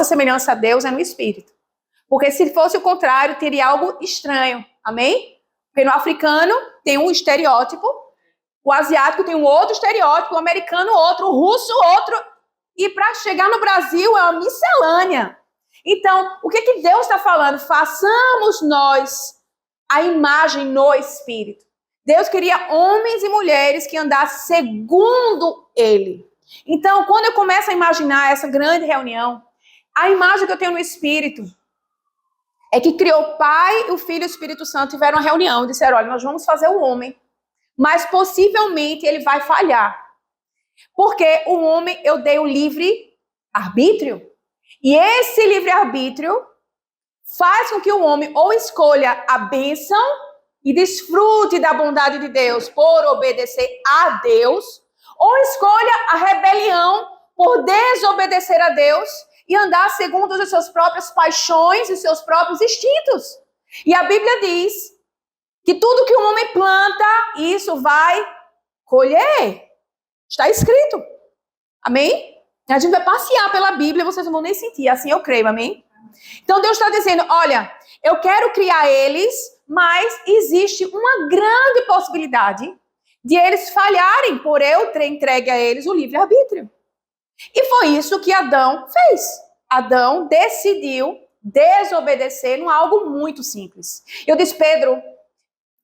semelhança a Deus é no espírito. Porque se fosse o contrário, teria algo estranho. Amém? Porque no africano tem um estereótipo, o asiático tem um outro estereótipo, o americano outro, o russo outro. E para chegar no Brasil é uma miscelânea. Então, o que Deus está falando? Façamos nós a imagem no espírito. Deus queria homens e mulheres que andassem segundo Ele. Então, quando eu começo a imaginar essa grande reunião, a imagem que eu tenho no espírito é que criou o Pai, o Filho e o Espírito Santo, tiveram uma reunião e disseram, olha, nós vamos fazer o homem, mas possivelmente ele vai falhar. Porque o homem, eu dei o livre-arbítrio. E esse livre-arbítrio faz com que o homem ou escolha a bênção e desfrute da bondade de Deus por obedecer a Deus, ou escolha a rebelião por desobedecer a Deus e andar segundo as suas próprias paixões e seus próprios instintos. E a Bíblia diz que tudo que um homem planta, isso vai colher. Está escrito. Amém? A gente vai passear pela Bíblia, vocês não vão nem sentir. Assim eu creio, amém? Então Deus está dizendo, olha, eu quero criar eles, mas existe uma grande possibilidade de eles falharem por eu ter entregue a eles o livre-arbítrio. E foi isso que Adão fez. Adão decidiu desobedecer num algo muito simples. Eu disse, Pedro,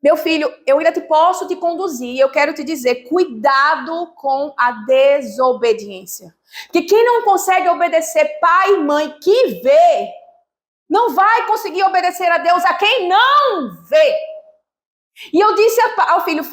meu filho, eu ainda posso te conduzir, eu quero te dizer, cuidado com a desobediência. Porque quem não consegue obedecer pai e mãe que vê, não vai conseguir obedecer a Deus a quem não vê. E eu disse ao filho,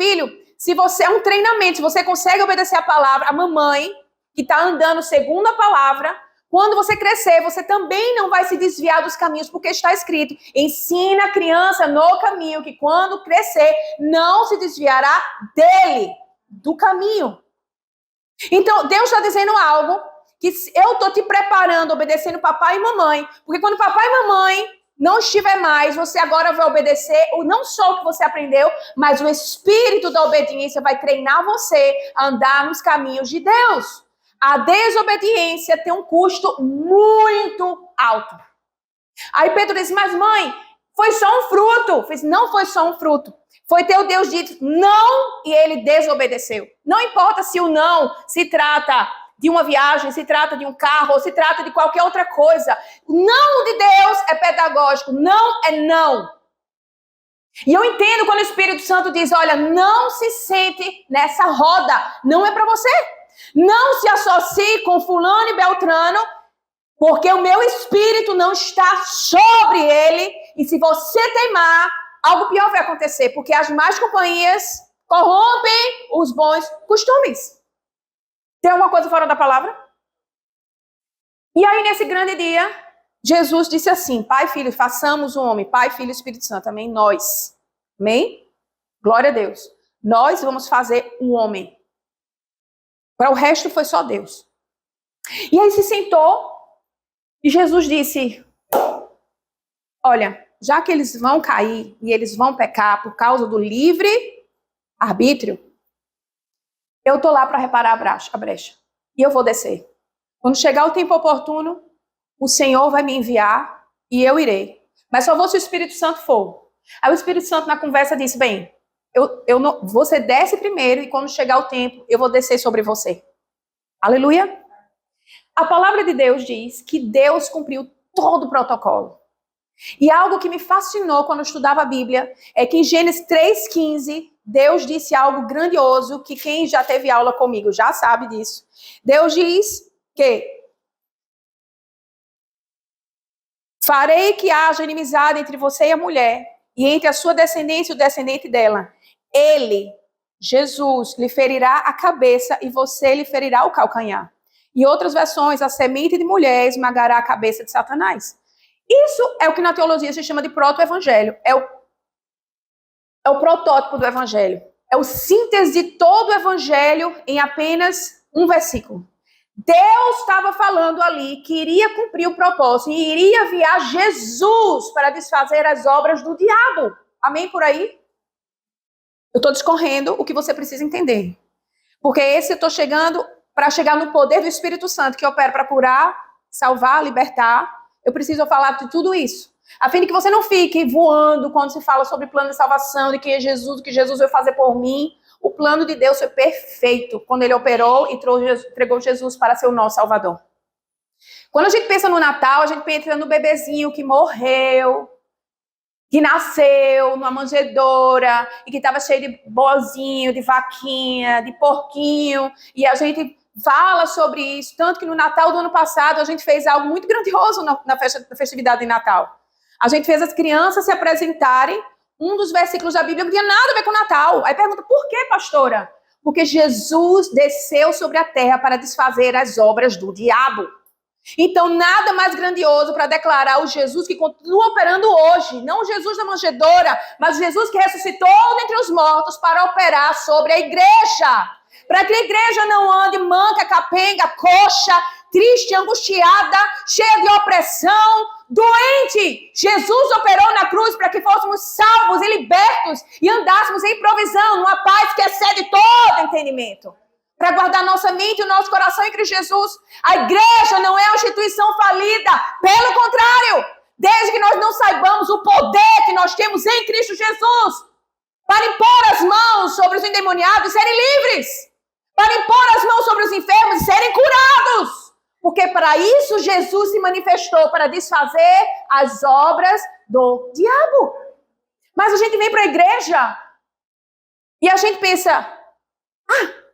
se você é um treinamento, se você consegue obedecer a palavra, a mamãe, que está andando segundo a palavra, quando você crescer, você também não vai se desviar dos caminhos, porque está escrito, ensina a criança no caminho, que quando crescer, não se desviará dele, do caminho. Então, Deus está dizendo algo, que eu estou te preparando, obedecendo papai e mamãe, porque quando papai e mamãe não estiver mais, você agora vai obedecer, não só o que você aprendeu, mas o espírito da obediência vai treinar você a andar nos caminhos de Deus. A desobediência tem um custo muito alto. Aí Pedro disse, mas mãe, foi só um fruto. Não foi só um fruto. Foi teu Deus dito não e ele desobedeceu. Não importa se o não se trata de uma viagem, se trata de um carro, ou se trata de qualquer outra coisa. O não de Deus é pedagógico. Não é não. E eu entendo quando o Espírito Santo diz, olha, não se sente nessa roda. Não é para você. Não se associe com fulano e beltrano, porque o meu espírito não está sobre ele. E se você teimar, algo pior vai acontecer, porque as más companhias corrompem os bons costumes. Tem alguma coisa fora da palavra? E aí, nesse grande dia, Jesus disse assim, Pai, Filho, façamos o homem, Pai, Filho e Espírito Santo, amém? Nós, amém? Glória a Deus. Nós vamos fazer o homem. Para o resto foi só Deus. E aí se sentou e Jesus disse, olha, já que eles vão cair e eles vão pecar por causa do livre arbítrio, eu estou lá para reparar a brecha. E eu vou descer. Quando chegar o tempo oportuno, o Senhor vai me enviar e eu irei. Mas só vou se o Espírito Santo for. Aí o Espírito Santo na conversa disse, bem, você desce primeiro e quando chegar o tempo, eu vou descer sobre você. Aleluia. A palavra de Deus diz que Deus cumpriu todo o protocolo. E algo que me fascinou quando eu estudava a Bíblia é que em Gênesis 3,15, Deus disse algo grandioso que quem já teve aula comigo já sabe disso. Deus diz que farei que haja inimizade entre você e a mulher e entre a sua descendência e o descendente dela. Ele, Jesus, lhe ferirá a cabeça e você lhe ferirá o calcanhar. Em outras versões, a semente de mulher esmagará a cabeça de Satanás. Isso é o que na teologia se chama de proto-evangelho. É o protótipo do evangelho. É o síntese de todo o evangelho em apenas um versículo. Deus estava falando ali que iria cumprir o propósito e iria enviar Jesus para desfazer as obras do diabo. Amém por aí? Eu estou discorrendo o que você precisa entender. Porque eu estou chegando para chegar no poder do Espírito Santo, que opera para curar, salvar, libertar, eu preciso falar de tudo isso. A fim de que você não fique voando quando se fala sobre plano de salvação, de quem é Jesus, o que Jesus vai fazer por mim. O plano de Deus foi perfeito quando ele operou e entregou Jesus para ser o nosso Salvador. Quando a gente pensa no Natal, a gente pensa no bebezinho que morreu, que nasceu numa manjedoura e que estava cheio de bozinho, de vaquinha, de porquinho. E a gente fala sobre isso, tanto que no Natal do ano passado a gente fez algo muito grandioso na festividade de Natal. A gente fez as crianças se apresentarem um dos versículos da Bíblia que não tinha nada a ver com o Natal. Aí pergunta, por que, pastora? Porque Jesus desceu sobre a terra para desfazer as obras do diabo. Então, nada mais grandioso para declarar o Jesus que continua operando hoje. Não o Jesus da manjedoura, mas o Jesus que ressuscitou dentre os mortos para operar sobre a igreja. Para que a igreja não ande manca, capenga, coxa, triste, angustiada, cheia de opressão, doente. Jesus operou na cruz para que fôssemos salvos e libertos e andássemos em provisão, numa paz que excede todo entendimento. Para guardar nossa mente e o nosso coração em Cristo Jesus. A igreja não é uma instituição falida. Pelo contrário, desde que nós não saibamos o poder que nós temos em Cristo Jesus, para impor as mãos sobre os endemoniados e serem livres, para impor as mãos sobre os enfermos e serem curados. Porque para isso Jesus se manifestou, para desfazer as obras do diabo. Mas a gente vem para a igreja e a gente pensa,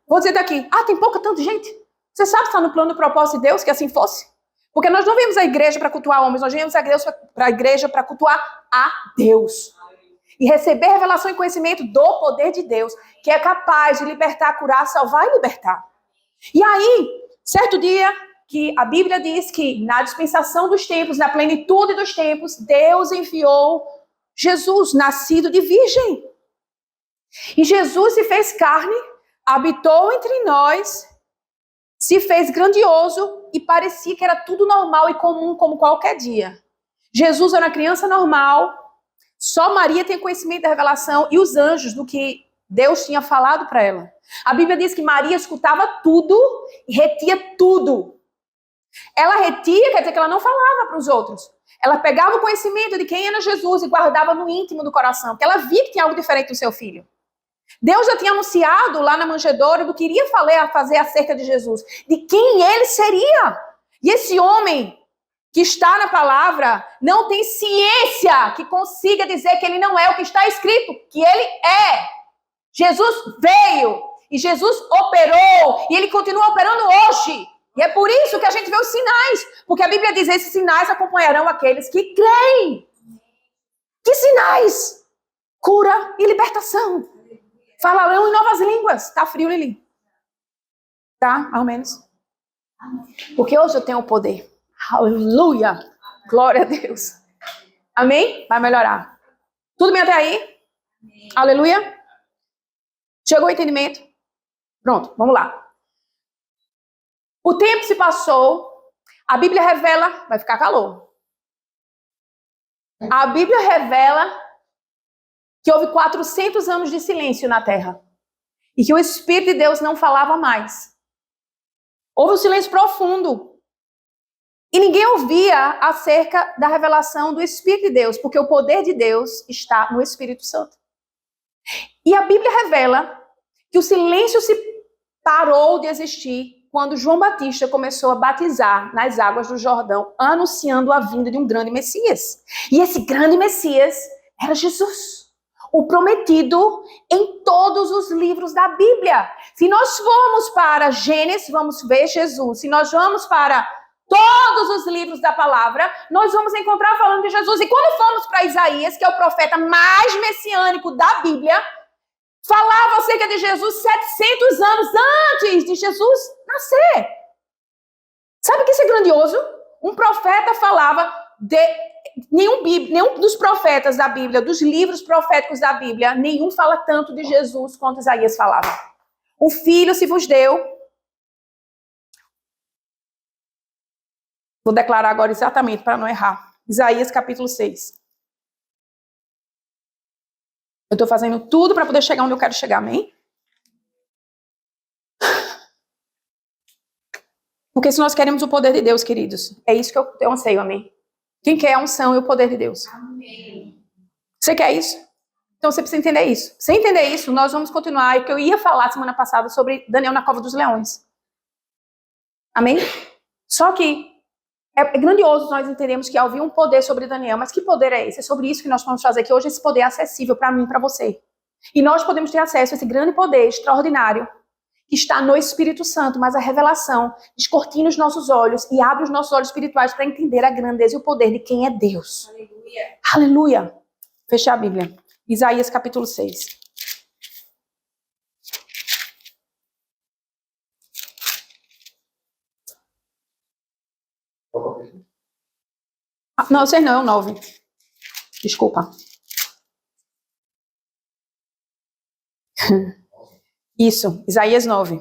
vou dizer daqui, tem pouca, tanta gente. Você sabe que está no plano do propósito de Deus, que assim fosse? Porque nós não viemos à igreja para cultuar homens, nós viemos para a igreja para cultuar a Deus. E receber revelação e conhecimento do poder de Deus, que é capaz de libertar, curar, salvar e libertar. E aí, certo dia, que a Bíblia diz que na dispensação dos tempos, na plenitude dos tempos, Deus enviou Jesus, nascido de virgem. E Jesus se fez carne, habitou entre nós, se fez grandioso e parecia que era tudo normal e comum como qualquer dia. Jesus era uma criança normal, só Maria tem conhecimento da revelação e os anjos do que Deus tinha falado para ela. A Bíblia diz que Maria escutava tudo e retia tudo. Ela retia, quer dizer que ela não falava para os outros. Ela pegava o conhecimento de quem era Jesus e guardava no íntimo do coração, porque ela via que tinha algo diferente no seu filho. Deus já tinha anunciado lá na manjedoura do que iria fazer acerca de Jesus, de quem ele seria. E esse homem que está na palavra não tem ciência que consiga dizer que ele não é o que está escrito, que ele é. Jesus veio e Jesus operou e ele continua operando hoje. E é por isso que a gente vê os sinais, porque a Bíblia diz, esses sinais acompanharão aqueles que creem. Que sinais? Cura e libertação. Falarão em novas línguas. Tá frio, Lili? Tá? Mais ou menos. Porque hoje eu tenho o poder. Aleluia! Glória a Deus. Amém? Vai melhorar. Tudo bem até aí? Amém. Aleluia? Chegou o entendimento? Pronto, vamos lá. O tempo se passou. A Bíblia revela... Vai ficar calor. A Bíblia revela que houve 400 anos de silêncio na terra. E que o Espírito de Deus não falava mais. Houve um silêncio profundo. E ninguém ouvia acerca da revelação do Espírito de Deus, porque o poder de Deus está no Espírito Santo. E a Bíblia revela que o silêncio se parou de existir quando João Batista começou a batizar nas águas do Jordão, anunciando a vinda de um grande Messias. E esse grande Messias era Jesus, o prometido em todos os livros da Bíblia. Se nós formos para Gênesis, vamos ver Jesus. Se nós vamos para todos os livros da palavra, nós vamos encontrar falando de Jesus. E quando formos para Isaías, que é o profeta mais messiânico da Bíblia, falava acerca de Jesus 700 anos antes de Jesus nascer. Sabe que isso é grandioso? Um profeta falava de... Nenhum dos profetas da Bíblia, dos livros proféticos da Bíblia, nenhum fala tanto de Jesus quanto Isaías falava. O Filho se vos deu. Vou declarar agora exatamente para não errar. Isaías capítulo 6. Eu estou fazendo tudo para poder chegar onde eu quero chegar, amém? Porque se nós queremos o poder de Deus, queridos, é isso que eu anseio, amém? Quem quer a unção e o poder de Deus? Amém. Você quer isso? Então você precisa entender isso. Sem entender isso, nós vamos continuar. E que eu ia falar semana passada sobre Daniel na cova dos leões. Amém? Só que é grandioso nós entendemos que havia um poder sobre Daniel. Mas que poder é esse? É sobre isso que nós vamos fazer aqui hoje. Esse poder é acessível para mim e para você. E nós podemos ter acesso a esse grande poder extraordinário que está no Espírito Santo, mas a revelação descortina os nossos olhos e abre os nossos olhos espirituais para entender a grandeza e o poder de quem é Deus. Aleluia. Aleluia. Fechar a Bíblia. Isaías capítulo 6. Não, 6 não, é o 9. Desculpa. Isso, Isaías 9.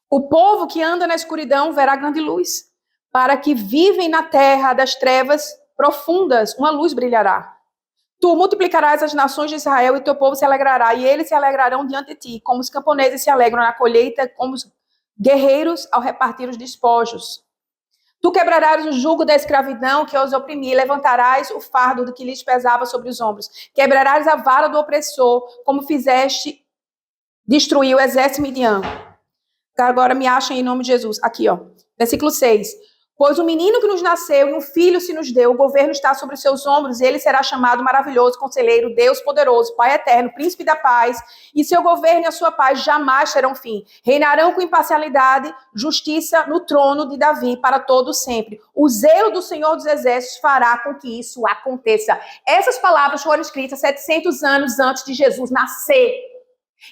O povo que anda na escuridão verá grande luz. Para que vivem na terra das trevas profundas, uma luz brilhará. Tu multiplicarás as nações de Israel e teu povo se alegrará, e eles se alegrarão diante de ti, como os camponeses se alegram na colheita, como os guerreiros ao repartir os despojos. Tu quebrarás o jugo da escravidão que os oprimia, levantarás o fardo do que lhes pesava sobre os ombros. Quebrarás a vara do opressor, como fizeste destruir o exército midian. Agora me achem em nome de Jesus. Aqui, ó. Versículo 6. Pois o menino que nos nasceu e um filho se nos deu, o governo está sobre os seus ombros, e ele será chamado maravilhoso, conselheiro, Deus poderoso, Pai eterno, príncipe da paz, e seu governo e a sua paz jamais terão fim. Reinarão com imparcialidade, justiça no trono de Davi para todo sempre. O zelo do Senhor dos Exércitos fará com que isso aconteça. Essas palavras foram escritas 700 anos antes de Jesus nascer.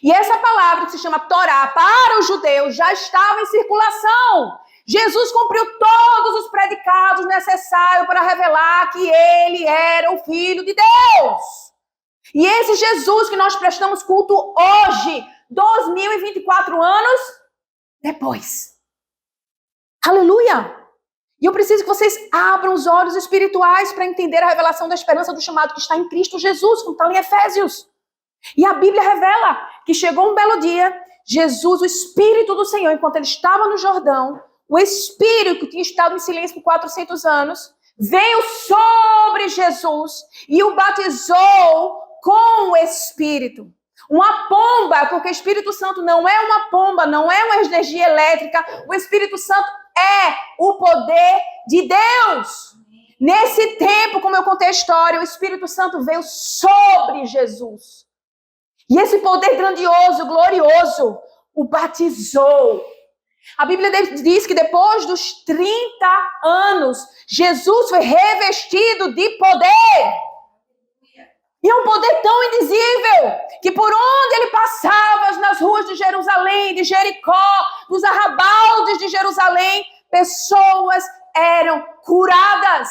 E essa palavra que se chama Torá para os judeus já estava em circulação. Jesus cumpriu todos os predicados necessários para revelar que ele era o Filho de Deus. E esse Jesus que nós prestamos culto hoje, 2024 anos depois. Aleluia! E eu preciso que vocês abram os olhos espirituais para entender a revelação da esperança do chamado que está em Cristo Jesus, como está em Efésios. E a Bíblia revela que chegou um belo dia, Jesus, o Espírito do Senhor, enquanto ele estava no Jordão, o Espírito que tinha estado em silêncio por 400 anos, veio sobre Jesus e o batizou com o Espírito. Uma pomba, porque o Espírito Santo não é uma pomba, não é uma energia elétrica. O Espírito Santo é o poder de Deus. Nesse tempo, como eu contei a história, o Espírito Santo veio sobre Jesus. E esse poder grandioso, glorioso, o batizou. A Bíblia diz que depois dos 30 anos, Jesus foi revestido de poder. E é um poder tão indizível que por onde ele passava, nas ruas de Jerusalém, de Jericó, nos arrabaldes de Jerusalém, pessoas eram curadas.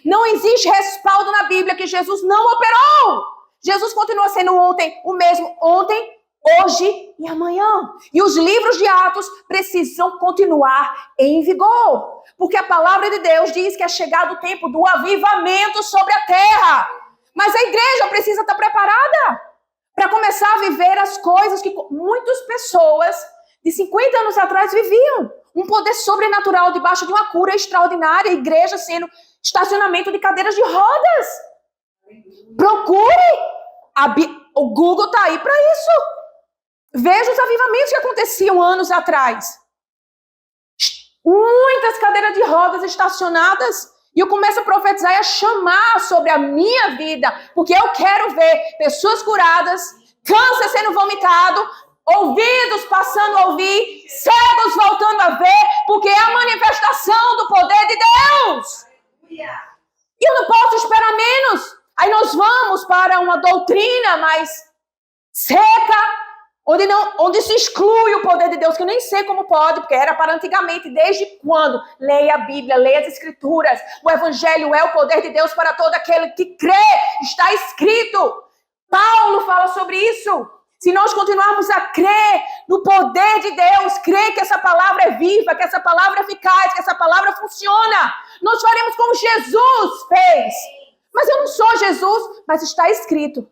Não existe respaldo na Bíblia que Jesus não operou. Jesus continua sendo o mesmo ontem, hoje e amanhã. E os livros de Atos precisam continuar em vigor. Porque a palavra de Deus diz que é chegado o tempo do avivamento sobre a terra. Mas a igreja precisa estar preparada para começar a viver as coisas que muitas pessoas de 50 anos atrás viviam. Um poder sobrenatural debaixo de uma cura extraordinária. A igreja sendo estacionamento de cadeiras de rodas. Procure. O Google está aí para isso. Veja os avivamentos que aconteciam anos atrás. Muitas cadeiras de rodas estacionadas. E eu começo a profetizar e a chamar sobre a minha vida. Porque eu quero ver pessoas curadas, câncer sendo vomitado, ouvidos passando a ouvir, cegos voltando a ver. Porque é a manifestação do poder de Deus. E eu não posso esperar menos. Aí nós vamos para uma doutrina mais seca, onde se exclui o poder de Deus, que eu nem sei como pode, porque era para antigamente. Desde quando? Leia a Bíblia, leia as Escrituras. O Evangelho é o poder de Deus para todo aquele que crê. Está escrito. Paulo fala sobre isso. Se nós continuarmos a crer no poder de Deus, crer que essa palavra é viva, que essa palavra é eficaz, que essa palavra funciona, nós faremos como Jesus fez. Mas eu não sou Jesus, mas está escrito.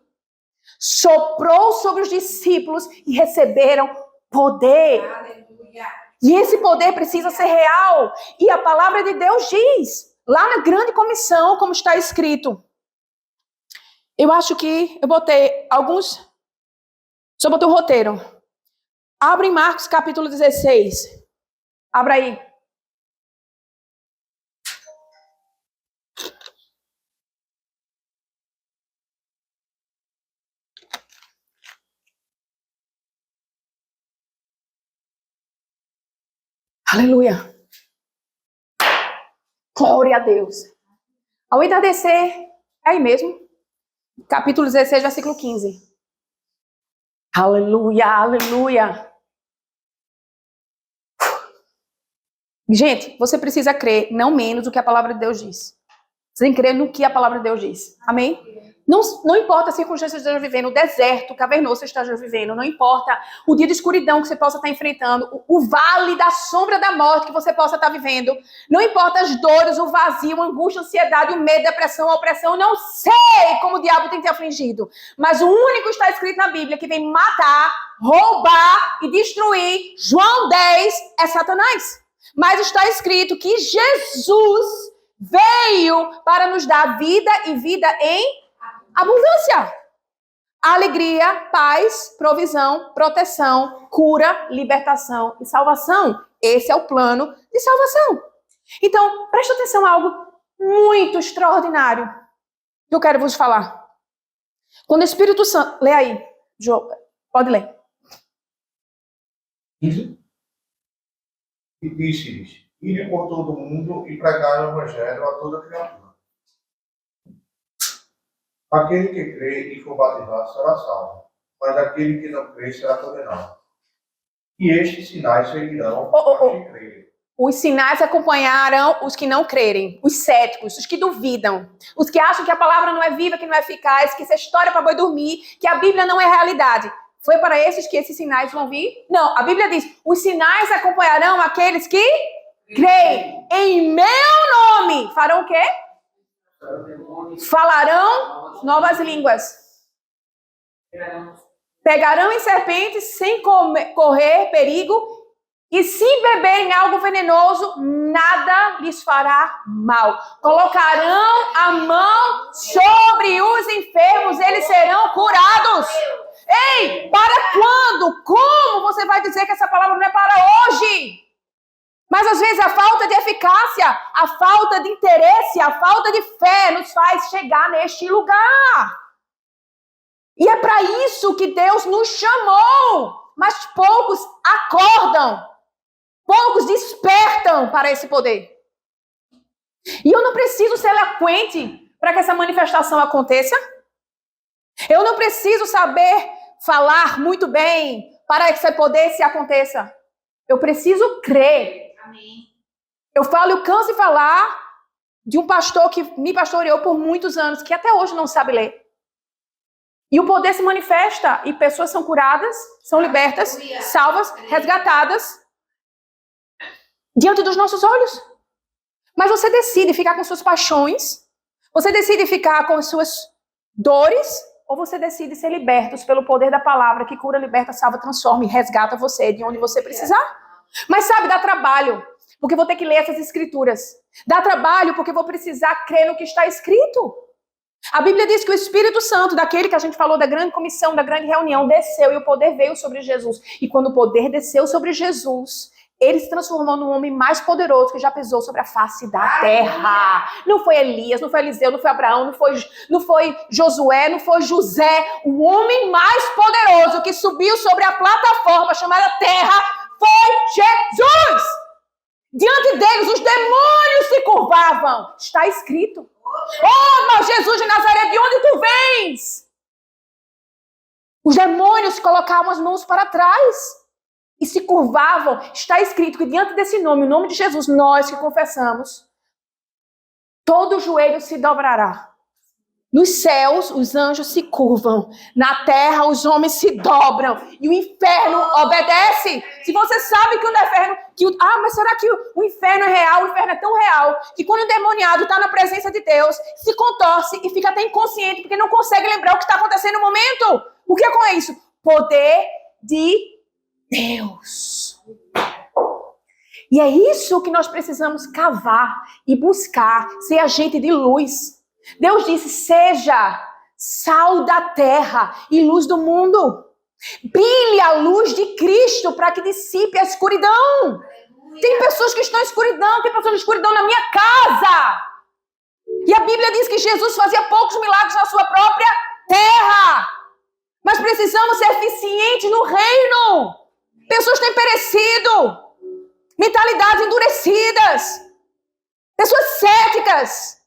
Soprou sobre os discípulos e receberam poder. Aleluia. E esse poder precisa ser real. E a palavra de Deus diz, lá na grande comissão, como está escrito. Eu acho que eu botei alguns... Só botei um roteiro. Abra em Marcos capítulo 16. Abra aí. Aleluia. Glória a Deus. Ao entardecer, é aí mesmo. Capítulo 16, versículo 15. Aleluia, aleluia. Gente, você precisa crer não menos do que a palavra de Deus diz. Você tem que crer no que a palavra de Deus diz. Amém? Não importa a circunstância que você esteja vivendo, o deserto cavernoso que você esteja vivendo, não importa o dia de escuridão que você possa estar enfrentando, o vale da sombra da morte que você possa estar vivendo, não importa as dores, o vazio, a angústia, a ansiedade, o medo, a depressão, a opressão, não sei como o diabo tem te afligido, mas o único que está escrito na Bíblia que vem matar, roubar e destruir, João 10, é Satanás. Mas está escrito que Jesus veio para nos dar vida e vida em abundância. Alegria, paz, provisão, proteção, cura, libertação e salvação. Esse é o plano de salvação. Então, preste atenção a algo muito extraordinário que eu quero vos falar. Quando o Espírito Santo... Lê aí, João. Pode ler. E disse-lhes: Ide por todo o mundo e pregai o evangelho a toda criatura. Aquele que crê e for batizado será salvo, mas aquele que não crê será condenado. E estes sinais seguirão os que crerem. Os sinais acompanharão os que não crerem, os céticos, os que duvidam, os que acham que a palavra não é viva, que não é eficaz, que isso é história para boi dormir, que a Bíblia não é realidade. Foi para esses que esses sinais vão vir? Não, a Bíblia diz, os sinais acompanharão aqueles que creem. Em meu nome farão o quê? Falarão novas línguas. Pegarão em serpentes sem correr perigo. E se beberem algo venenoso, nada lhes fará mal. Colocarão a mão sobre os enfermos, eles serão curados. Ei, para quando? Como você vai dizer que essa palavra não é para hoje? Mas às vezes a falta de eficácia, a falta de interesse, a falta de fé nos faz chegar neste lugar. E é para isso que Deus nos chamou. Mas poucos acordam. Poucos despertam para esse poder. E eu não preciso ser eloquente para que essa manifestação aconteça. Eu não preciso saber falar muito bem para que esse poder se aconteça. Eu preciso crer. Amém. Eu falo, eu canso de falar de um pastor que me pastoreou por muitos anos, que até hoje não sabe ler. E o poder se manifesta e pessoas são curadas, são libertas, salvas, resgatadas. Diante dos nossos olhos. Mas você decide ficar com suas paixões? Você decide ficar com as suas dores? Ou você decide ser libertos pelo poder da palavra que cura, liberta, salva, transforma e resgata você de onde você precisar? Mas sabe, dá trabalho. Porque vou ter que ler essas escrituras. Dá trabalho porque vou precisar crer no que está escrito. A Bíblia diz que o Espírito Santo, daquele que a gente falou da grande comissão, da grande reunião, desceu e o poder veio sobre Jesus. E quando o poder desceu sobre Jesus... Ele se transformou no homem mais poderoso que já pisou sobre a face da terra. Não foi Elias, não foi Eliseu, não foi Abraão, não foi Josué, não foi José. O homem mais poderoso que subiu sobre a plataforma chamada terra foi Jesus. Diante deles, os demônios se curvavam. Está escrito. Oh, mas Jesus de Nazaré, de onde tu vens? Os demônios colocavam as mãos para trás. E se curvavam, está escrito que diante desse nome, o nome de Jesus, nós que confessamos, todo joelho se dobrará. Nos céus, os anjos se curvam. Na terra, os homens se dobram. E o inferno obedece. Se você sabe que o inferno... mas será que o inferno é real? O inferno é tão real que quando o endemoniado está na presença de Deus, se contorce e fica até inconsciente porque não consegue lembrar o que está acontecendo no momento. O que é com isso? Poder de Deus. E é isso que nós precisamos cavar e buscar, ser agente de luz. Deus disse, seja sal da terra e luz do mundo. Brilhe a luz de Cristo para que dissipe a escuridão. Tem pessoas que estão em escuridão, tem pessoas em escuridão na minha casa. E a Bíblia diz que Jesus fazia poucos milagres na sua própria terra. Mas precisamos ser eficientes no reino. Pessoas têm perecido. Mentalidades endurecidas. Pessoas céticas.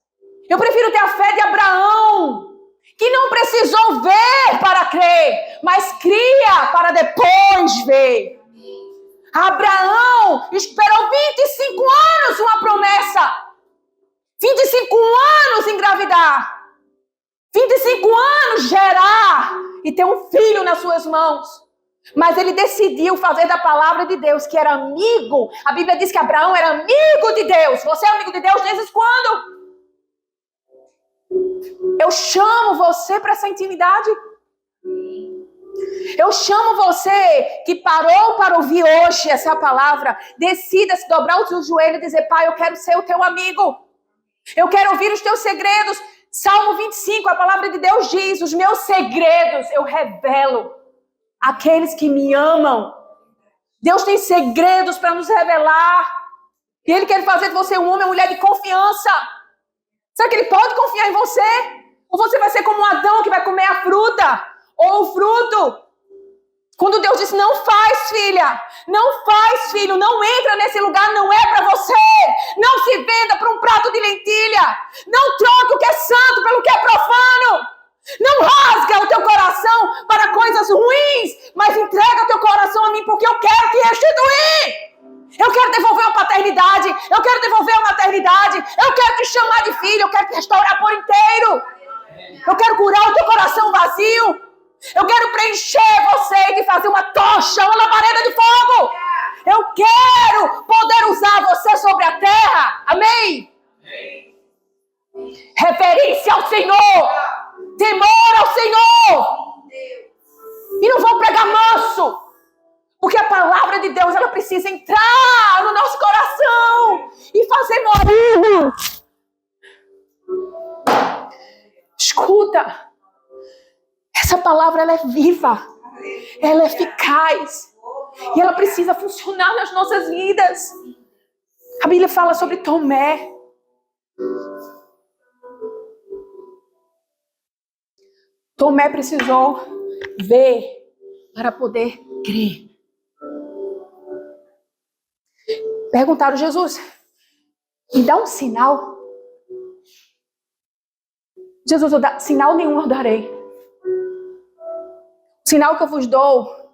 Eu prefiro ter a fé de Abraão, que não precisou ver para crer, mas cria para depois ver. Abraão esperou 25 anos uma promessa. 25 anos engravidar. 25 anos gerar e ter um filho nas suas mãos. Mas ele decidiu fazer da palavra de Deus, que era amigo. A Bíblia diz que Abraão era amigo de Deus. Você é amigo de Deus desde quando? Eu chamo você para essa intimidade. Eu chamo você que parou para ouvir hoje essa palavra. Decida se dobrar o seu joelho e dizer, Pai, eu quero ser o teu amigo. Eu quero ouvir os teus segredos. Salmo 25, a palavra de Deus diz, os meus segredos eu revelo àqueles que me amam. Deus tem segredos para nos revelar. E Ele quer fazer de você um homem ou mulher de confiança. Será que Ele pode confiar em você? Ou você vai ser como um Adão que vai comer a fruta? Ou o fruto? Quando Deus disse, não faz, filha. Não faz, filho. Não entra nesse lugar, não é para você. Não se venda para um prato de lentilha. Não troque o que é santo pelo que é profano. Não rasga o teu coração para coisas ruins. Mas entrega o teu coração a mim, porque eu quero te restituir. Eu quero devolver a paternidade. Eu quero devolver a maternidade. Eu quero te chamar de filho. Eu quero te restaurar por inteiro. Eu quero curar o teu coração vazio. Eu quero preencher você e te fazer uma tocha, uma labareda de fogo. Eu quero poder usar você sobre a terra. Amém? Reverência ao Senhor. Temor ao Senhor. E não vou pregar manso. Porque a palavra de Deus, ela precisa entrar no nosso coração e fazer morir. Escuta. Essa palavra, ela é viva. Ela é eficaz. E ela precisa funcionar nas nossas vidas. A Bíblia fala sobre Tomé. Tomé precisou ver para poder crer. Perguntaram, Jesus, me dá um sinal. Jesus, sinal nenhum eu darei. O sinal que eu vos dou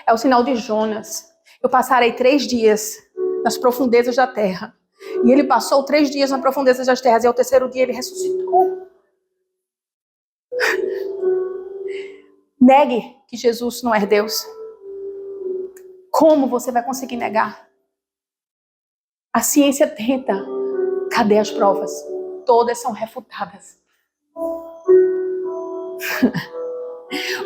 é o sinal de Jonas. Eu passarei 3 dias nas profundezas da terra. E ele passou 3 dias nas profundezas das terras. E ao 3º dia ele ressuscitou. Negue que Jesus não é Deus. Como você vai conseguir negar? A ciência tenta. Cadê as provas? Todas são refutadas.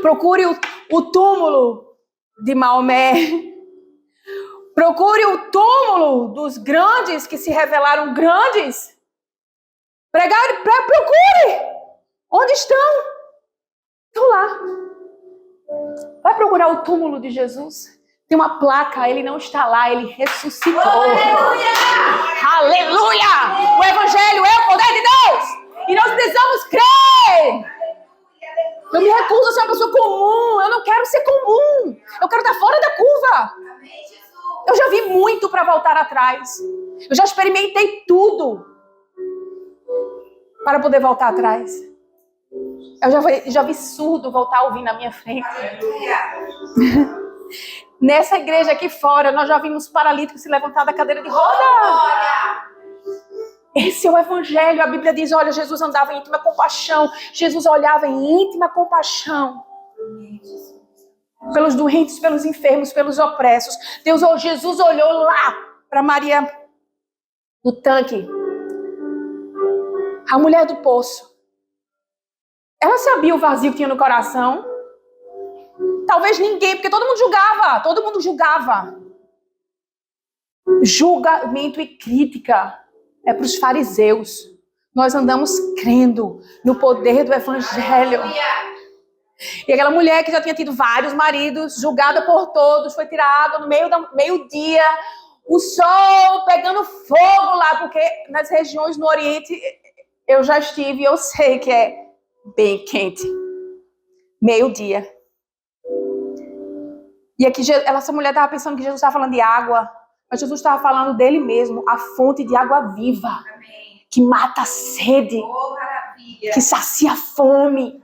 Procure o túmulo de Maomé. Procure o túmulo dos grandes que se revelaram grandes. Procure. Onde estão? Estão lá. Vai procurar o túmulo de Jesus. Tem uma placa, ele não está lá, ele ressuscitou. Aleluia! Aleluia! O Evangelho é o poder de Deus. E nós precisamos crer. Eu me recuso a ser uma pessoa comum. Eu não quero ser comum. Eu quero estar fora da curva. Eu já vi muito para voltar atrás. Eu já experimentei tudo para poder voltar atrás. Eu já vi surdo voltar a ouvir na minha frente. Nessa igreja aqui fora, nós já vimos paralíticos se levantar da cadeira de roda. Esse é o Evangelho. A Bíblia diz, olha, Jesus andava em íntima compaixão. Jesus olhava em íntima compaixão pelos doentes, pelos enfermos, pelos opressos. Jesus olhou lá para Maria do tanque, a mulher do poço. Ela sabia o vazio que tinha no coração. Talvez ninguém, porque todo mundo julgava. Julgamento e crítica é para os fariseus. Nós andamos crendo no poder do evangelho. E aquela mulher que já tinha tido vários maridos, julgada por todos, foi tirada no meio-dia, o sol pegando fogo lá, porque nas regiões no Oriente eu já estive e eu sei que é bem quente. Meio-dia. E aqui essa mulher estava pensando que Jesus estava falando de água, mas Jesus estava falando dele mesmo, a fonte de água viva. Amém. Que mata a sede, que sacia a fome.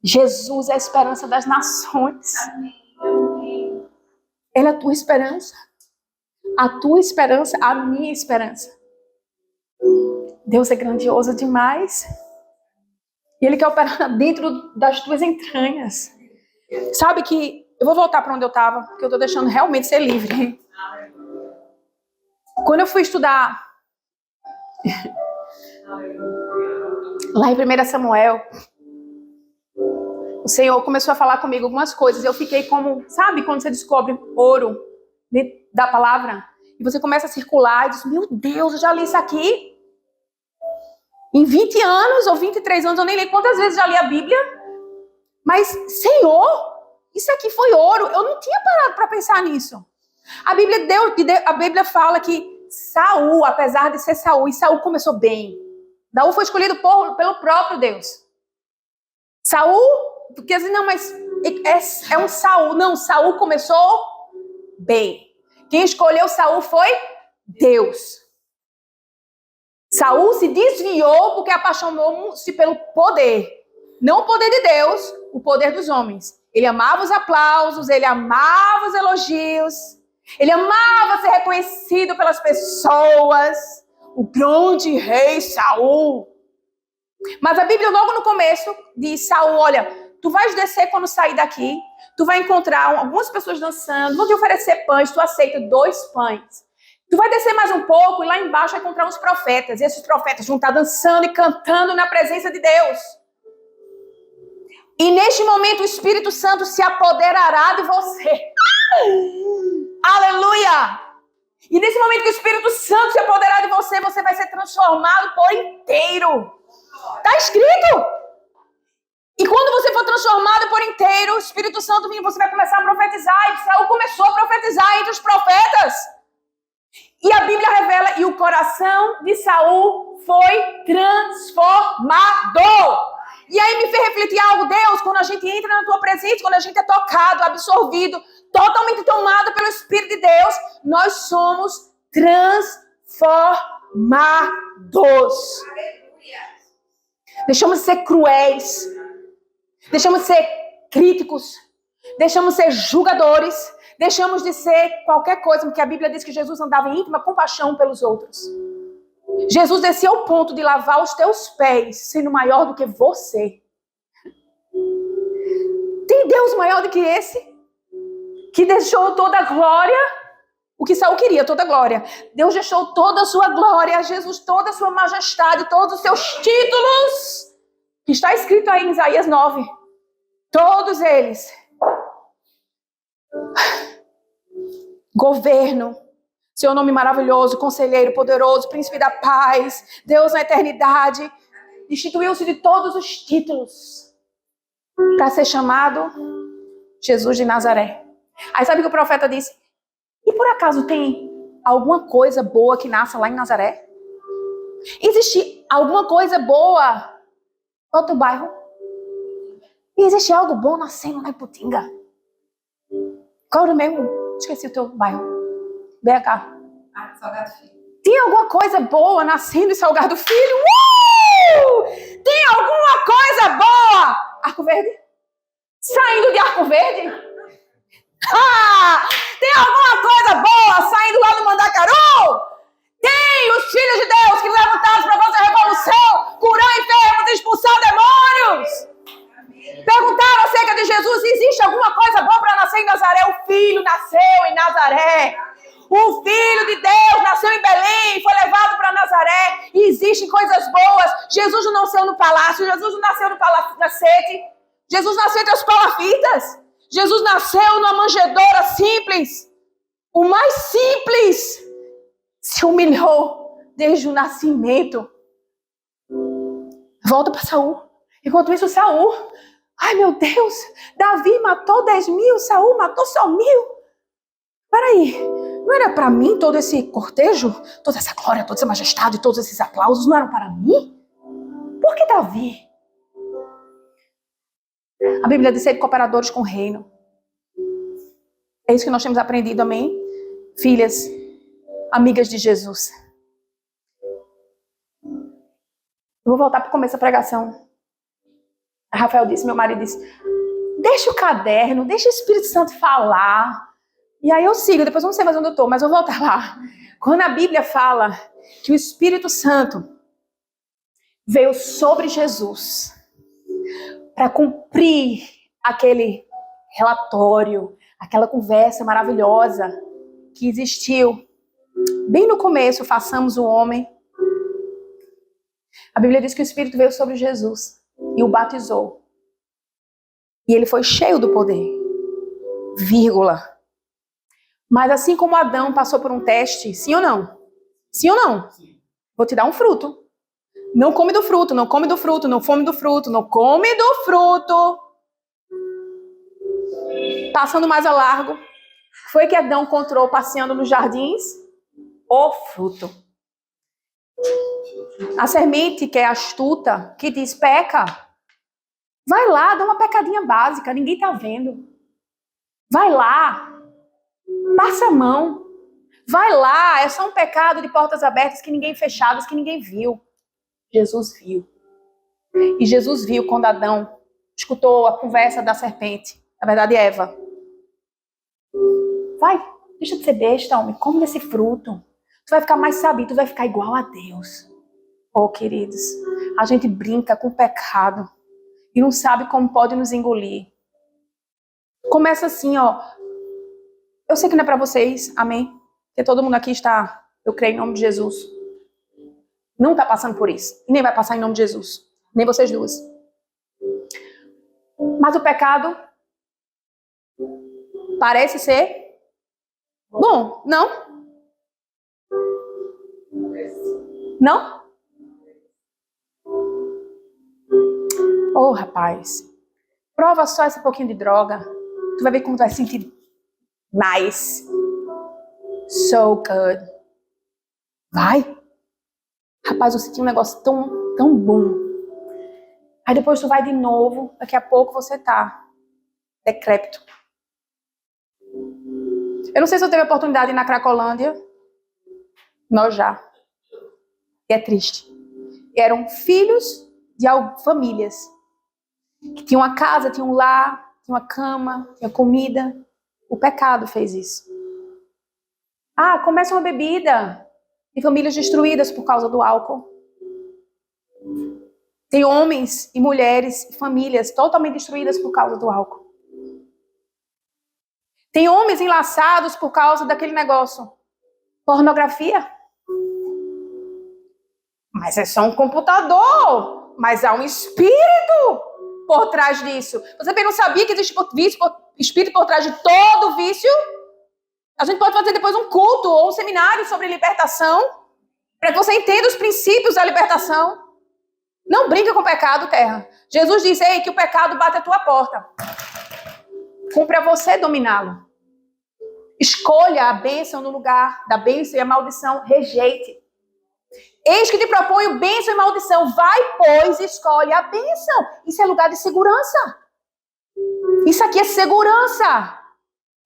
Jesus é a esperança das nações. Ele é a tua esperança. A tua esperança, a minha esperança. Deus é grandioso demais. E Ele quer operar dentro das tuas entranhas. Sabe que... Eu vou voltar para onde eu estava, porque eu estou deixando realmente ser livre. Quando eu fui estudar lá em 1 Samuel, o Senhor começou a falar comigo algumas coisas. Eu fiquei como, sabe, quando você descobre ouro dentro da palavra, e você começa a circular e diz, meu Deus, eu já li isso aqui. Em 20 anos ou 23 anos, eu nem lembro quantas vezes já li a Bíblia. Mas, Senhor, isso aqui foi ouro. Eu não tinha parado para pensar nisso. A Bíblia fala que Saul, apesar de ser Saul, e Saul começou bem. Saul foi escolhido pelo próprio Deus. Saul, porque assim, não, mas é um Saul. Não, Saul começou bem. Quem escolheu Saul foi Deus. Saul se desviou porque apaixonou-se pelo poder. Não o poder de Deus, o poder dos homens. Ele amava os aplausos, ele amava os elogios. Ele amava ser reconhecido pelas pessoas. O grande rei Saul. Mas a Bíblia logo no começo diz, Saul, olha, tu vais descer quando sair daqui. Tu vai encontrar algumas pessoas dançando. Vou te oferecer pães, tu aceita 2 pães. Tu vai descer mais um pouco e lá embaixo vai encontrar uns profetas. E esses profetas vão estar dançando e cantando na presença de Deus. E neste momento o Espírito Santo se apoderará de você. Aleluia! E nesse momento que o Espírito Santo se apoderar de você, você vai ser transformado por inteiro. Está escrito! E quando você for transformado por inteiro, o Espírito Santo vem, você vai começar a profetizar. E Saul começou a profetizar entre os profetas. E a Bíblia revela, e o coração de Saul foi transformado. E aí me fez refletir algo, Deus, quando a gente entra na tua presença, quando a gente é tocado, absorvido, totalmente tomado pelo Espírito de Deus, nós somos transformados. Deixamos de ser cruéis, deixamos de ser críticos, deixamos de ser julgadores, deixamos de ser qualquer coisa, porque a Bíblia diz que Jesus andava em íntima compaixão pelos outros. Jesus desceu ao ponto de lavar os teus pés, sendo maior do que você. Tem Deus maior do que esse? Que deixou toda a glória, o que Saul queria, toda a glória. Deus deixou toda a sua glória, Jesus, toda a sua majestade, todos os seus títulos, que está escrito aí em Isaías 9. Todos eles. Governo. Seu nome maravilhoso, conselheiro, poderoso, príncipe da paz, Deus na eternidade, destituiu-se de todos os títulos para ser chamado Jesus de Nazaré. Aí sabe o que o profeta disse? E por acaso tem alguma coisa boa que nasça lá em Nazaré? Existe alguma coisa boa no outro bairro? E existe algo bom nascendo lá em Putinga? Qual é o meu? Esqueci o teu bairro. BH. Salgado Filho. Tem alguma coisa boa nascendo em Salgado Filho? Tem alguma coisa boa? Arco Verde? Saindo de Arco Verde? Tem alguma coisa boa saindo lá do Mandacaru? Tem os filhos de Deus que levantaram para fazer a revolução, curar enfermos, expulsar demônios. Perguntaram acerca de Jesus, existe alguma coisa boa para nascer em Nazaré? O filho nasceu em Nazaré. O Filho de Deus nasceu em Belém, foi levado para Nazaré. E existem coisas boas. Jesus não nasceu no palácio, Jesus não nasceu no palacete. Jesus nasceu entre os palafitas. Jesus nasceu numa manjedoura simples. O mais simples se humilhou desde o nascimento. Volta para Saul. Enquanto isso, Saul, ai meu Deus, Davi matou 10.000, Saul matou só 1.000. Peraí, não era para mim todo esse cortejo, toda essa glória, toda essa majestade, todos esses aplausos, não eram para mim? Por que Davi? A Bíblia diz ser cooperadores com o reino. É isso que nós temos aprendido, amém? Filhas, amigas de Jesus. Eu vou voltar para o começo da pregação. A Rafael disse, meu marido disse, deixa o caderno, deixa o Espírito Santo falar. E aí eu sigo, depois eu não sei mais onde eu estou, mas eu vou voltar lá. Quando a Bíblia fala que o Espírito Santo veio sobre Jesus para cumprir aquele relatório, aquela conversa maravilhosa que existiu bem no começo, façamos o homem. A Bíblia diz que o Espírito veio sobre Jesus e o batizou. E ele foi cheio do poder. Vírgula. Mas assim como Adão passou por um teste, sim ou não? Sim ou não? Sim. Vou te dar um fruto. Não come do fruto, não come do fruto, não come do fruto, não come do fruto. Passando mais a largo, foi que Adão encontrou passeando nos jardins o fruto. A serpente, que é astuta, que diz, peca. Vai lá, dá uma pecadinha básica, ninguém tá vendo. Vai lá, passa a mão. Vai lá, é só um pecado de portas abertas que ninguém fechadas, que ninguém viu. Jesus viu. E Jesus viu quando Adão escutou a conversa da serpente. Na verdade, Eva. Vai, deixa de ser besta, homem. Come desse fruto. Tu vai ficar mais sabido, tu vai ficar igual a Deus. Oh, queridos, a gente brinca com o pecado e não sabe como pode nos engolir. Começa assim, ó. Eu sei que não é pra vocês, amém? Porque todo mundo aqui está, eu creio em nome de Jesus, não está passando por isso. E nem vai passar em nome de Jesus. Nem vocês duas. Mas o pecado parece ser bom, não? Não? Oh, rapaz. Prova só esse pouquinho de droga. Tu vai ver como tu vai sentir nice. So good. Vai. Rapaz, eu senti um negócio tão bom. Aí depois tu vai de novo. Daqui a pouco você tá decrépito. Eu não sei se eu teve a oportunidade de ir na Cracolândia. Nós já. E é triste. E eram filhos de famílias que tinham uma casa, tinham um lar, tinham uma cama, tinha comida. O pecado fez isso. Ah, começa uma bebida. Tem famílias destruídas por causa do álcool. Tem homens e mulheres e famílias totalmente destruídas por causa do álcool. Tem homens enlaçados por causa daquele negócio. Pornografia. Mas é só um computador. Mas há um espírito por trás disso. Você também não sabia que existe espírito por trás de todo vício? A gente pode fazer depois um culto ou um seminário sobre libertação, para que você entenda os princípios da libertação. Não brinca com o pecado, terra. Jesus diz, ei, que o pecado bate a tua porta. Cumpre a você dominá-lo. Escolha a bênção no lugar da bênção e a maldição. Rejeite. Eis que te proponho bênção e maldição. Vai, pois, escolhe a bênção. Isso é lugar de segurança. Isso aqui é segurança.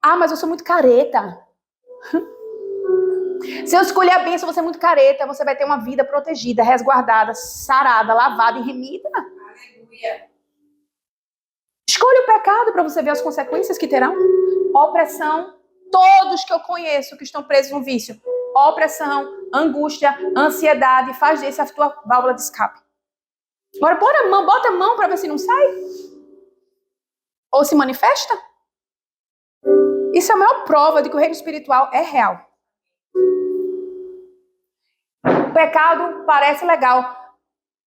Ah, mas eu sou muito careta. Se eu escolher a bênção, você é muito careta. Você vai ter uma vida protegida, resguardada, sarada, lavada e remida. Aleluia. Escolha o pecado para você ver as consequências que terão. Opressão. Todos que eu conheço que estão presos no vício. Opressão, angústia, ansiedade. Faz desse a tua válvula de escape. Agora bota a mão para ver se não sai. Ou se manifesta. Isso é a maior prova de que o reino espiritual é real. O pecado parece legal.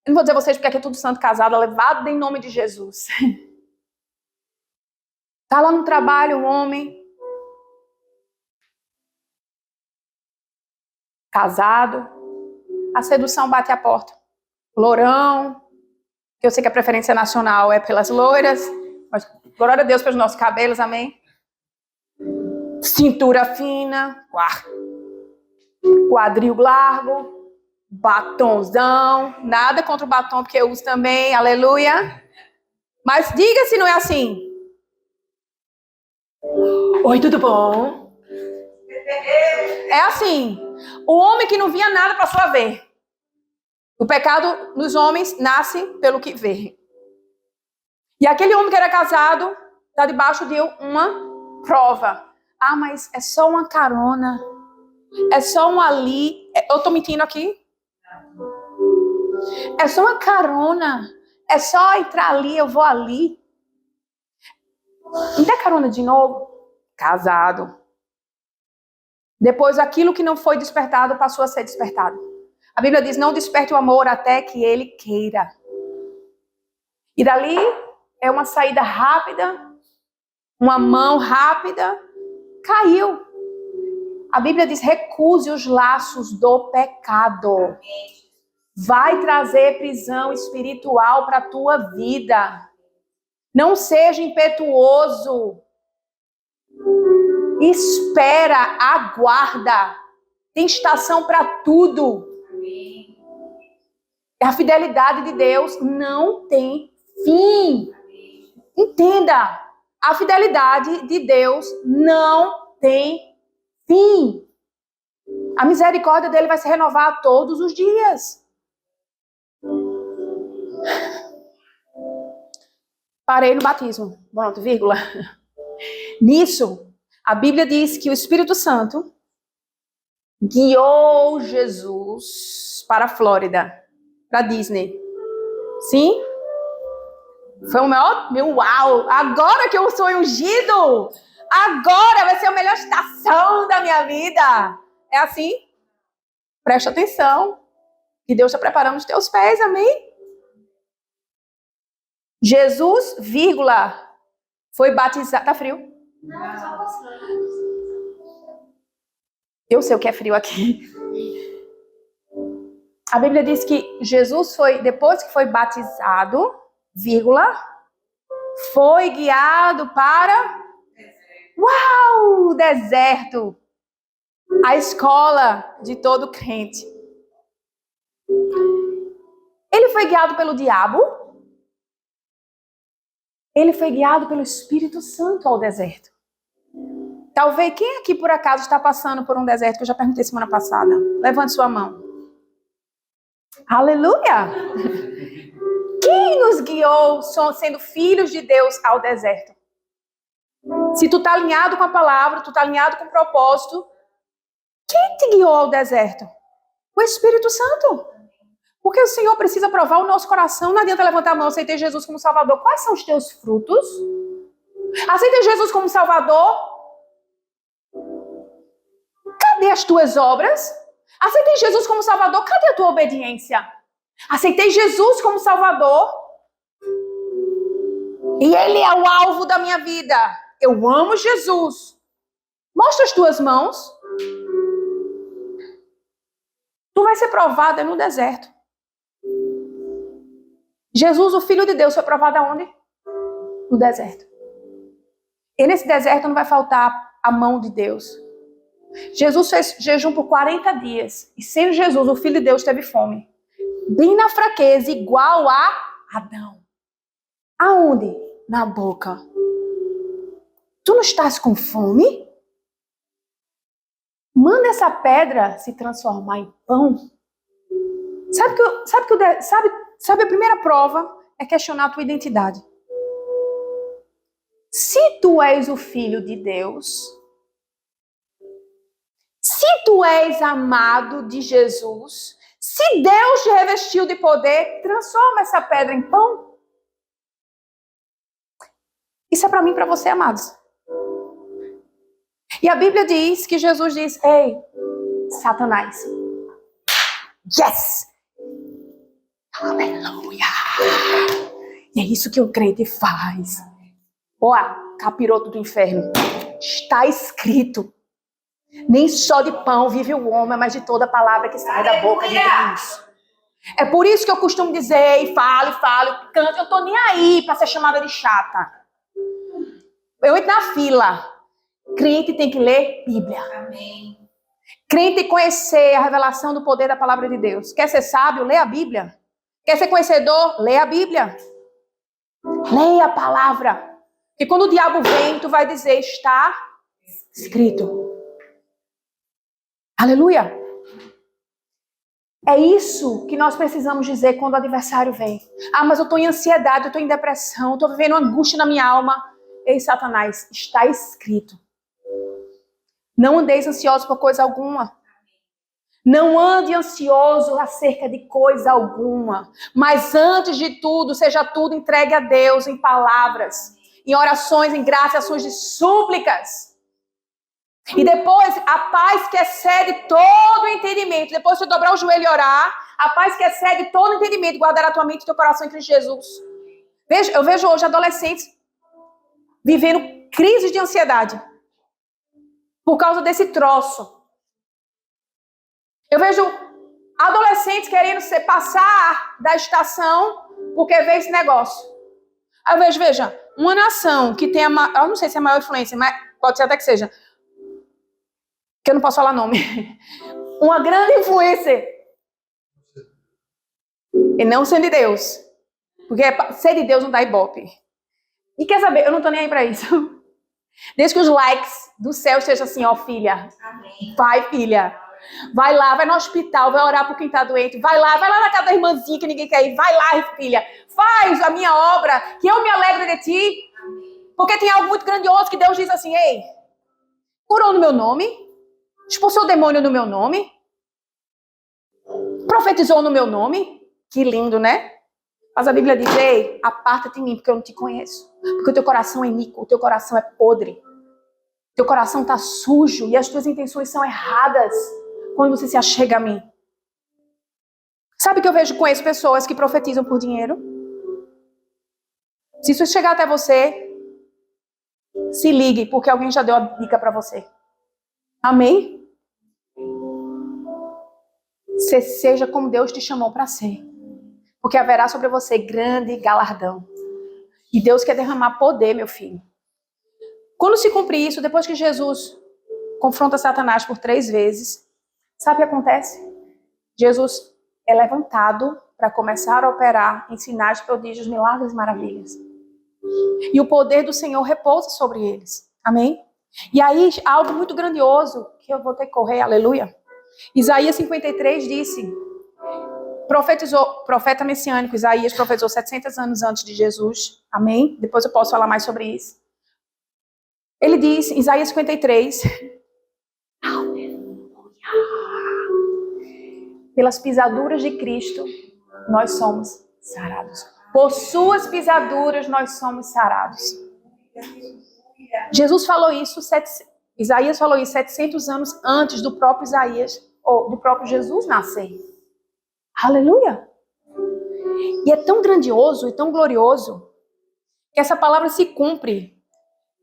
Eu não vou dizer a vocês porque aqui é tudo santo, casado, levado em nome de Jesus. Tá lá no trabalho um homem. casado, a sedução bate a porta. Lourão, que eu sei que a preferência nacional é pelas loiras, mas glória a Deus pelos nossos cabelos, amém? Cintura fina, quadril largo, batonzão, nada contra o batom, porque eu uso também, aleluia. Mas diga se não é assim. Oi, tudo bom? É assim, o homem que não via nada passou a ver. O pecado nos homens nasce pelo que vê. E aquele homem que era casado está debaixo de uma prova. Ah, mas é só uma carona. É só um ali. Eu estou mentindo aqui? É só uma carona. É só entrar ali, eu vou ali. Me dá carona de novo? Casado. Depois, aquilo que não foi despertado passou a ser despertado. A Bíblia diz, não desperte o amor até que ele queira. E dali é uma saída rápida, uma mão rápida, caiu. A Bíblia diz, recuse os laços do pecado. Vai trazer prisão espiritual para a tua vida. Não seja impetuoso. Espera, aguarda. Tem estação para tudo. A fidelidade de Deus não tem fim. Entenda. A fidelidade de Deus não tem fim. A misericórdia dele vai se renovar todos os dias. Parei no batismo. Pronto, vírgula. Nisso, a Bíblia diz que o Espírito Santo guiou Jesus para a Flórida, para Disney. Sim? Foi o meu uau! Agora que eu sou ungido! Agora vai ser a melhor estação da minha vida! É assim? Presta atenção. Que Deus está preparando os teus pés, amém? Jesus, vírgula, foi batizado... Tá frio? Não, só passando. Eu sei o que é frio aqui. A Bíblia diz que Jesus foi, depois que foi batizado, vírgula, foi guiado para... Uau! O deserto. A escola de todo crente. Ele foi guiado pelo diabo? Ele foi guiado pelo Espírito Santo ao deserto. Talvez, quem aqui por acaso está passando por um deserto, que eu já perguntei semana passada? Levante sua mão. Aleluia! Quem nos guiou sendo filhos de Deus ao deserto? Se tu está alinhado com a palavra, tu está alinhado com o propósito, quem te guiou ao deserto? O Espírito Santo. Porque o Senhor precisa provar o nosso coração. Não adianta levantar a mão, aceitei Jesus como Salvador. Quais são os teus frutos? Aceitei Jesus como Salvador? Cadê as tuas obras? Aceitei Jesus como Salvador? Cadê a tua obediência? Aceitei Jesus como Salvador. E Ele é o alvo da minha vida. Eu amo Jesus. Mostra as tuas mãos. Tu vai ser provada no deserto. Jesus, o Filho de Deus, foi provado aonde? No deserto. E nesse deserto não vai faltar a mão de Deus. Jesus fez jejum por 40 dias. E sendo Jesus, o Filho de Deus, teve fome. Bem na fraqueza, igual a Adão. Aonde? Na boca. Tu não estás com fome? Manda essa pedra se transformar em pão. Sabe a primeira prova é questionar a tua identidade. Se tu és o Filho de Deus, se tu és amado de Jesus, se Deus te revestiu de poder, transforma essa pedra em pão. Isso é para mim e para você, amados. E a Bíblia diz que Jesus diz, ei, Satanás, yes! Aleluia! E é isso que o crente faz. Ó, capiroto do inferno. Está escrito. Nem só de pão vive o homem, mas de toda palavra que sai da boca de Deus. É por isso que eu costumo dizer, e falo, canto, eu tô nem aí para ser chamada de chata. Eu entro na fila. Crente tem que ler Bíblia. Amém. Crente tem que conhecer a revelação do poder da palavra de Deus. Quer ser sábio? Lê a Bíblia. Quer ser conhecedor? Lê a Bíblia. Leia a palavra. Porque quando o diabo vem, tu vai dizer, está escrito. Aleluia. É isso que nós precisamos dizer quando o adversário vem. Ah, mas eu estou em ansiedade, eu estou em depressão, eu estou vivendo uma angústia na minha alma. Ei, Satanás, está escrito. Não andeis ansiosos por coisa alguma. Não ande ansioso acerca de coisa alguma. Mas antes de tudo, seja tudo entregue a Deus em palavras, em orações, em graças, ações de súplicas. E depois, a paz que excede todo o entendimento. Depois de você dobrar o joelho e orar, a paz que excede todo o entendimento, guardar a tua mente e teu coração em Cristo Jesus. Eu vejo hoje adolescentes vivendo crises de ansiedade por causa desse troço. Eu vejo adolescentes querendo passar da estação porque vê esse negócio. Aí eu veja, uma nação que tem eu não sei se é a maior influência, mas pode ser até que seja, que eu não posso falar nome, uma grande influência, e não sendo de Deus, porque ser de Deus não dá ibope. E quer saber, eu não tô nem aí pra isso. Desde que os likes do céu sejam assim, ó, filha, Amém. vai, filha, vai lá, vai no hospital, vai orar por quem tá doente, vai lá na casa da irmãzinha que ninguém quer ir, vai lá, filha, faz a minha obra, que eu me alegro de ti, porque tem algo muito grandioso que Deus diz assim, ei, curou no meu nome, expulsou o demônio no meu nome, profetizou no meu nome, que lindo, né? Mas a Bíblia diz, ei, aparta-te de mim, porque eu não te conheço, porque o teu coração é iníquo, o teu coração é podre, o teu coração está sujo e as tuas intenções são erradas quando você se achega a mim. Sabe que eu conheço pessoas que profetizam por dinheiro? Se isso chegar até você, se ligue, porque alguém já deu a dica para você. Amém? Você seja como Deus te chamou para ser. Porque haverá sobre você grande galardão. E Deus quer derramar poder, meu filho. Quando se cumprir isso, depois que Jesus confronta Satanás por 3 vezes, sabe o que acontece? Jesus é levantado para começar a operar em sinais, prodígios, milagres e maravilhas. E o poder do Senhor repousa sobre eles. Amém? E aí, algo muito grandioso, que eu vou ter que correr, aleluia. Isaías 53 disse, profeta messiânico, Isaías profetizou 700 anos antes de Jesus. Amém? Depois eu posso falar mais sobre isso. Ele diz, Isaías 53, aleluia, pelas pisaduras de Cristo, nós somos sarados. Por suas pisaduras, nós somos sarados. Jesus falou isso, Isaías falou isso 700 anos antes do próprio Isaías, ou do próprio Jesus nascer. Aleluia! E é tão grandioso e tão glorioso que essa palavra se cumpre.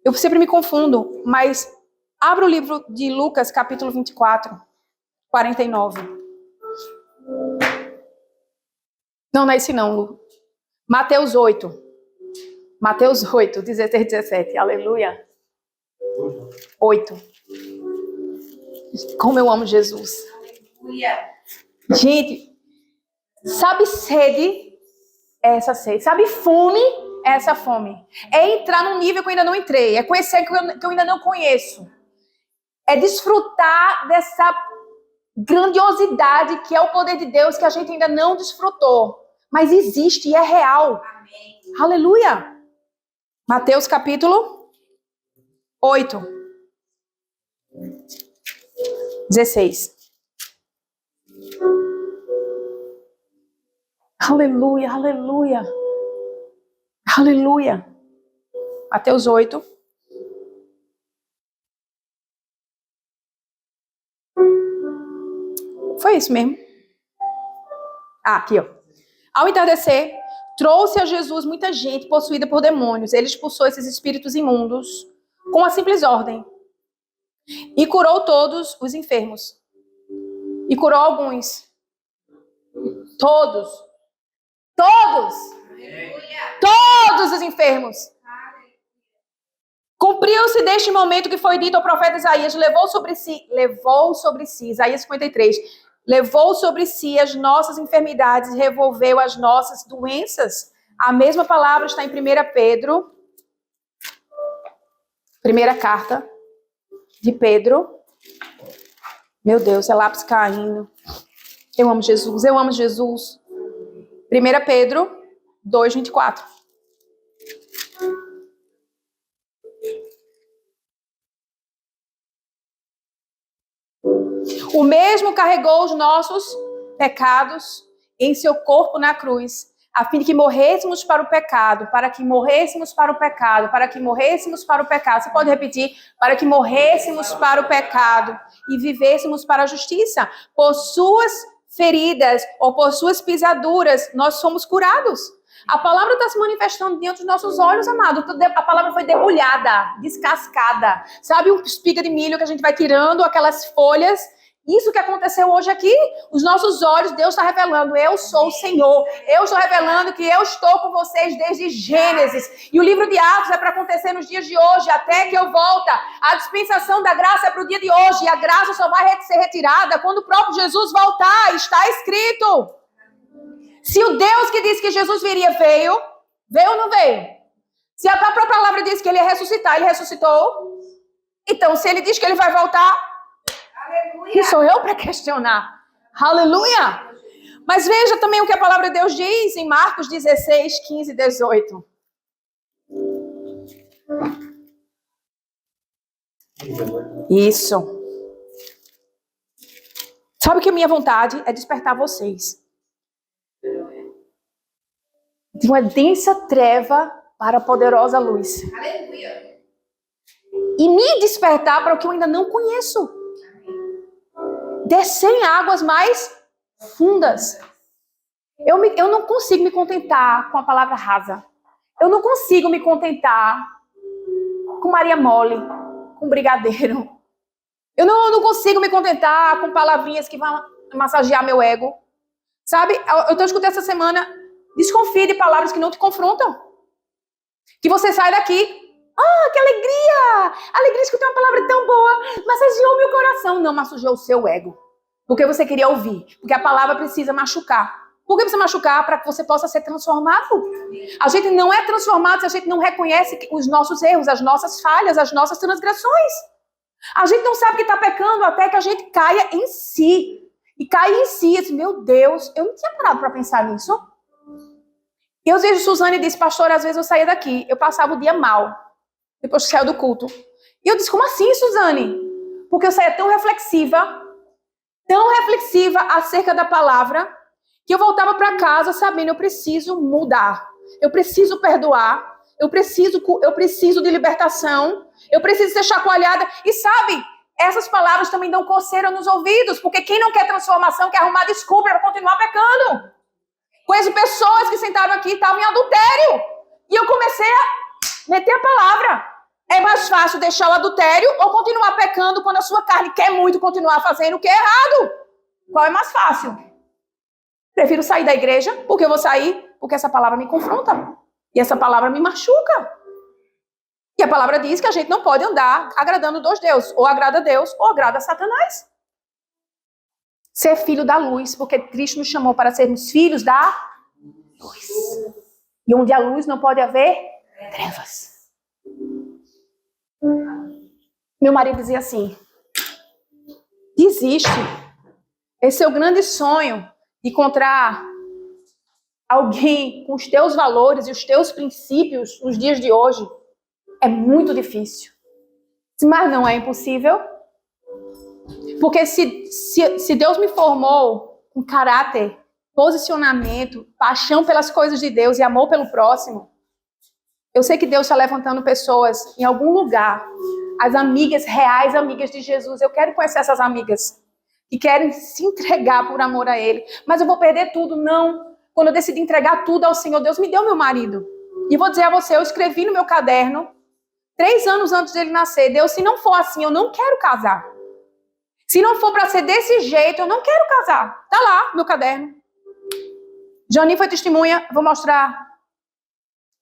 Eu sempre me confundo, mas abra o livro de Lucas, capítulo 24, 49. Não é esse não, Lu. Mateus 8. Mateus 8, 16 e 17. Aleluia. 8. Como eu amo Jesus. Aleluia. Gente, sabe sede? É essa sede. Sabe fome? É essa fome. É entrar num nível que eu ainda não entrei. É conhecer que eu ainda não conheço. É desfrutar dessa grandiosidade que é o poder de Deus que a gente ainda não desfrutou. Mas existe e é real. Amém. Aleluia. Mateus capítulo 8. 16. Aleluia, aleluia. Aleluia. Mateus 8. Foi isso mesmo. Aqui, ó. Ao entardecer, trouxe a Jesus muita gente possuída por demônios. Ele expulsou esses espíritos imundos com a simples ordem. E curou todos os enfermos. E curou alguns. Todos. Todos. Todos os enfermos. Cumpriu-se deste momento que foi dito ao profeta Isaías, levou sobre si, Isaías 53, levou sobre si as nossas enfermidades, revolveu as nossas doenças. A mesma palavra está em 1 Pedro, primeira carta de Pedro. Meu Deus, é lápis caindo. Eu amo Jesus, eu amo Jesus. 1 Pedro 2:24. O mesmo carregou os nossos pecados em seu corpo na cruz, a fim de que morrêssemos para o pecado, para que morrêssemos para o pecado, para que morrêssemos para o pecado. Você pode repetir? Para que morrêssemos para o pecado e vivêssemos para a justiça. Por suas feridas ou por suas pisaduras, nós somos curados. A palavra está se manifestando diante dos nossos olhos, amado. A palavra foi debulhada, descascada. Sabe um espiga de milho que a gente vai tirando aquelas folhas? Isso que aconteceu hoje aqui, os nossos olhos, Deus está revelando, eu sou o Senhor. Eu estou revelando que eu estou com vocês desde Gênesis. E o livro de Atos é para acontecer nos dias de hoje, até que eu volte. A dispensação da graça é para o dia de hoje. E a graça só vai ser retirada quando o próprio Jesus voltar. Está escrito. Se o Deus que disse que Jesus viria veio ou não veio? Se a própria palavra diz que ele ia ressuscitar, ele ressuscitou. Então, se ele diz que ele vai voltar, quem sou eu para questionar? Aleluia! Mas veja também o que a palavra de Deus diz em Marcos 16, 15 e 18. Isso. Sabe que a minha vontade é despertar vocês de uma densa treva para a poderosa luz. Aleluia. E me despertar para o que eu ainda não conheço. Descer em águas mais fundas. Eu não consigo me contentar com a palavra rasa. Eu não consigo me contentar com Maria Mole, com brigadeiro. Eu não consigo me contentar com palavrinhas que vão massagear meu ego. Sabe, eu estou escutando essa semana, desconfie de palavras que não te confrontam. Que você sai daqui, que alegria! Alegria de escutar uma palavra tão boa, massageou meu coração. Não, massageou o seu ego. Porque você queria ouvir. Porque a palavra precisa machucar. Por que precisa machucar? Para que você possa ser transformado. A gente não é transformado se a gente não reconhece os nossos erros, as nossas falhas, as nossas transgressões. A gente não sabe que está pecando até que a gente caia em si. E cair em si, assim, meu Deus, eu não tinha parado para pensar nisso. E eu vejo Suzane disse, pastor, às vezes eu saía daqui, eu passava o dia mal, depois que saiu do culto. E eu disse, como assim, Suzane? Porque eu saía tão reflexiva acerca da palavra, que eu voltava para casa sabendo, eu preciso mudar, eu preciso perdoar, eu preciso de libertação, eu preciso ser chacoalhada. E sabe, essas palavras também dão coceira nos ouvidos, porque quem não quer transformação, quer arrumar desculpa para continuar pecando. Conheço pessoas que sentaram aqui e estavam em adultério. E eu comecei a meter a palavra. É mais fácil deixar o adultério ou continuar pecando quando a sua carne quer muito continuar fazendo o que é errado? Qual é mais fácil? Prefiro sair da igreja, porque eu vou sair, porque essa palavra me confronta. E essa palavra me machuca. E a palavra diz que a gente não pode andar agradando dois deuses. Ou agrada a Deus, ou agrada a Satanás. Ser filho da luz, porque Cristo nos chamou para sermos filhos da luz. E onde a luz não pode haver trevas. Meu marido dizia assim, desiste. Esse é o grande sonho de encontrar alguém com os teus valores e os teus princípios nos dias de hoje. É muito difícil. Mas não é impossível. Porque se Deus me formou com caráter, posicionamento, paixão pelas coisas de Deus e amor pelo próximo, eu sei que Deus está levantando pessoas em algum lugar, as amigas, reais amigas de Jesus. Eu quero conhecer essas amigas que querem se entregar por amor a Ele. Mas eu vou perder tudo? Não. Quando eu decidi entregar tudo ao Senhor, Deus me deu meu marido. E vou dizer a você, eu escrevi no meu caderno, 3 anos antes dele nascer. Deus, se não for assim, eu não quero casar. Se não for para ser desse jeito, eu não quero casar. Tá lá, meu caderno. Jani foi testemunha. Vou mostrar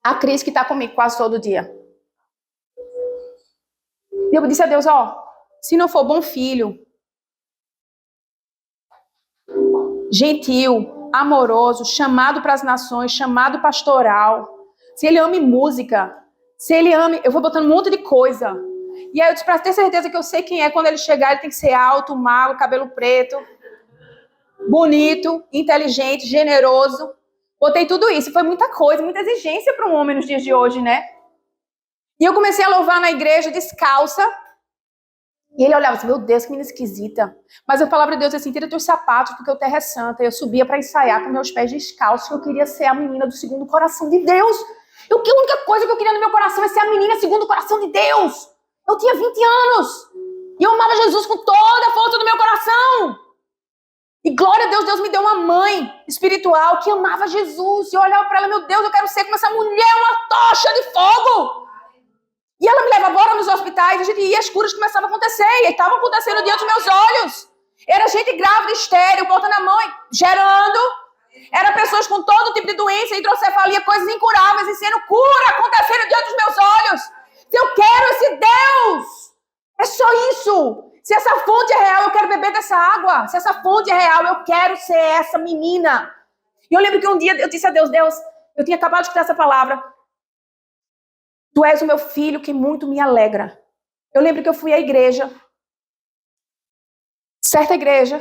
a Cris que tá comigo quase todo dia. E eu disse a Deus, ó, se não for bom filho, gentil, amoroso, chamado para as nações, chamado pastoral, se ele ame música, se ele ame, eu vou botando um monte de coisa. E aí eu disse, para ter certeza que eu sei quem é, quando ele chegar, ele tem que ser alto, magro, cabelo preto, bonito, inteligente, generoso. Botei tudo isso. Foi muita coisa, muita exigência para um homem nos dias de hoje, né? E eu comecei a louvar na igreja descalça. E ele olhava assim, meu Deus, que menina esquisita. Mas eu falava para Deus assim, tira teus sapatos, porque o terra é santa. E eu subia para ensaiar com meus pés descalços, que eu queria ser a menina do segundo coração de Deus. A única coisa que eu queria no meu coração é ser a menina segundo o coração de Deus. Eu tinha 20 anos. E eu amava Jesus com toda a força do meu coração. E glória a Deus, Deus me deu uma mãe espiritual que amava Jesus. E eu olhava para ela, meu Deus, eu quero ser como essa mulher, uma tocha de fogo. E ela me levava embora nos hospitais, a gente ia, as curas começavam a acontecer. E estavam acontecendo diante dos meus olhos. Era gente grávida, estéril, botando a mão, gerando. Era pessoas com todo tipo de doença, hidrocefalia, coisas incuráveis, e sendo cura acontecendo diante dos meus olhos. Eu quero esse Deus. É só isso. Se essa fonte é real, eu quero beber dessa água. Se essa fonte é real, eu quero ser essa menina. E eu lembro que um dia eu disse a Deus, Deus, eu tinha acabado de escutar essa palavra. Tu és o meu filho que muito me alegra. Eu lembro que eu fui à igreja. Certa igreja,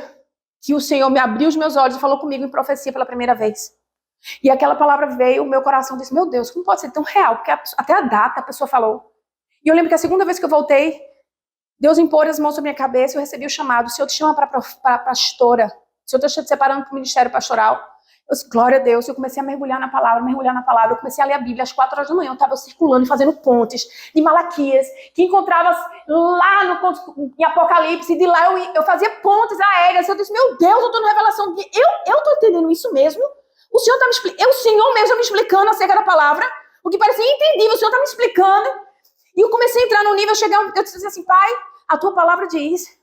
que o Senhor me abriu os meus olhos e falou comigo em profecia pela primeira vez. E aquela palavra veio, o meu coração disse, meu Deus, como pode ser tão real? Porque até a data a pessoa falou. E eu lembro que a segunda vez que eu voltei, Deus impôs as mãos sobre minha cabeça e eu recebi o chamado. O Senhor te chama para pastora. O Senhor está te separando para o ministério pastoral. Eu disse, glória a Deus. Eu comecei a mergulhar na palavra. Eu comecei a ler a Bíblia às 4 horas da manhã. Eu estava circulando e fazendo pontes de Malaquias, que encontrava lá em Apocalipse. E de lá eu fazia pontes aéreas. Eu disse, meu Deus, eu estou na revelação. Eu estou entendendo isso mesmo? O Senhor está me explicando. O Senhor mesmo me explicando acerca da palavra. O que parecia entendível. O Senhor está me explicando. E eu comecei a entrar no nível, eu disse assim, pai, a tua palavra diz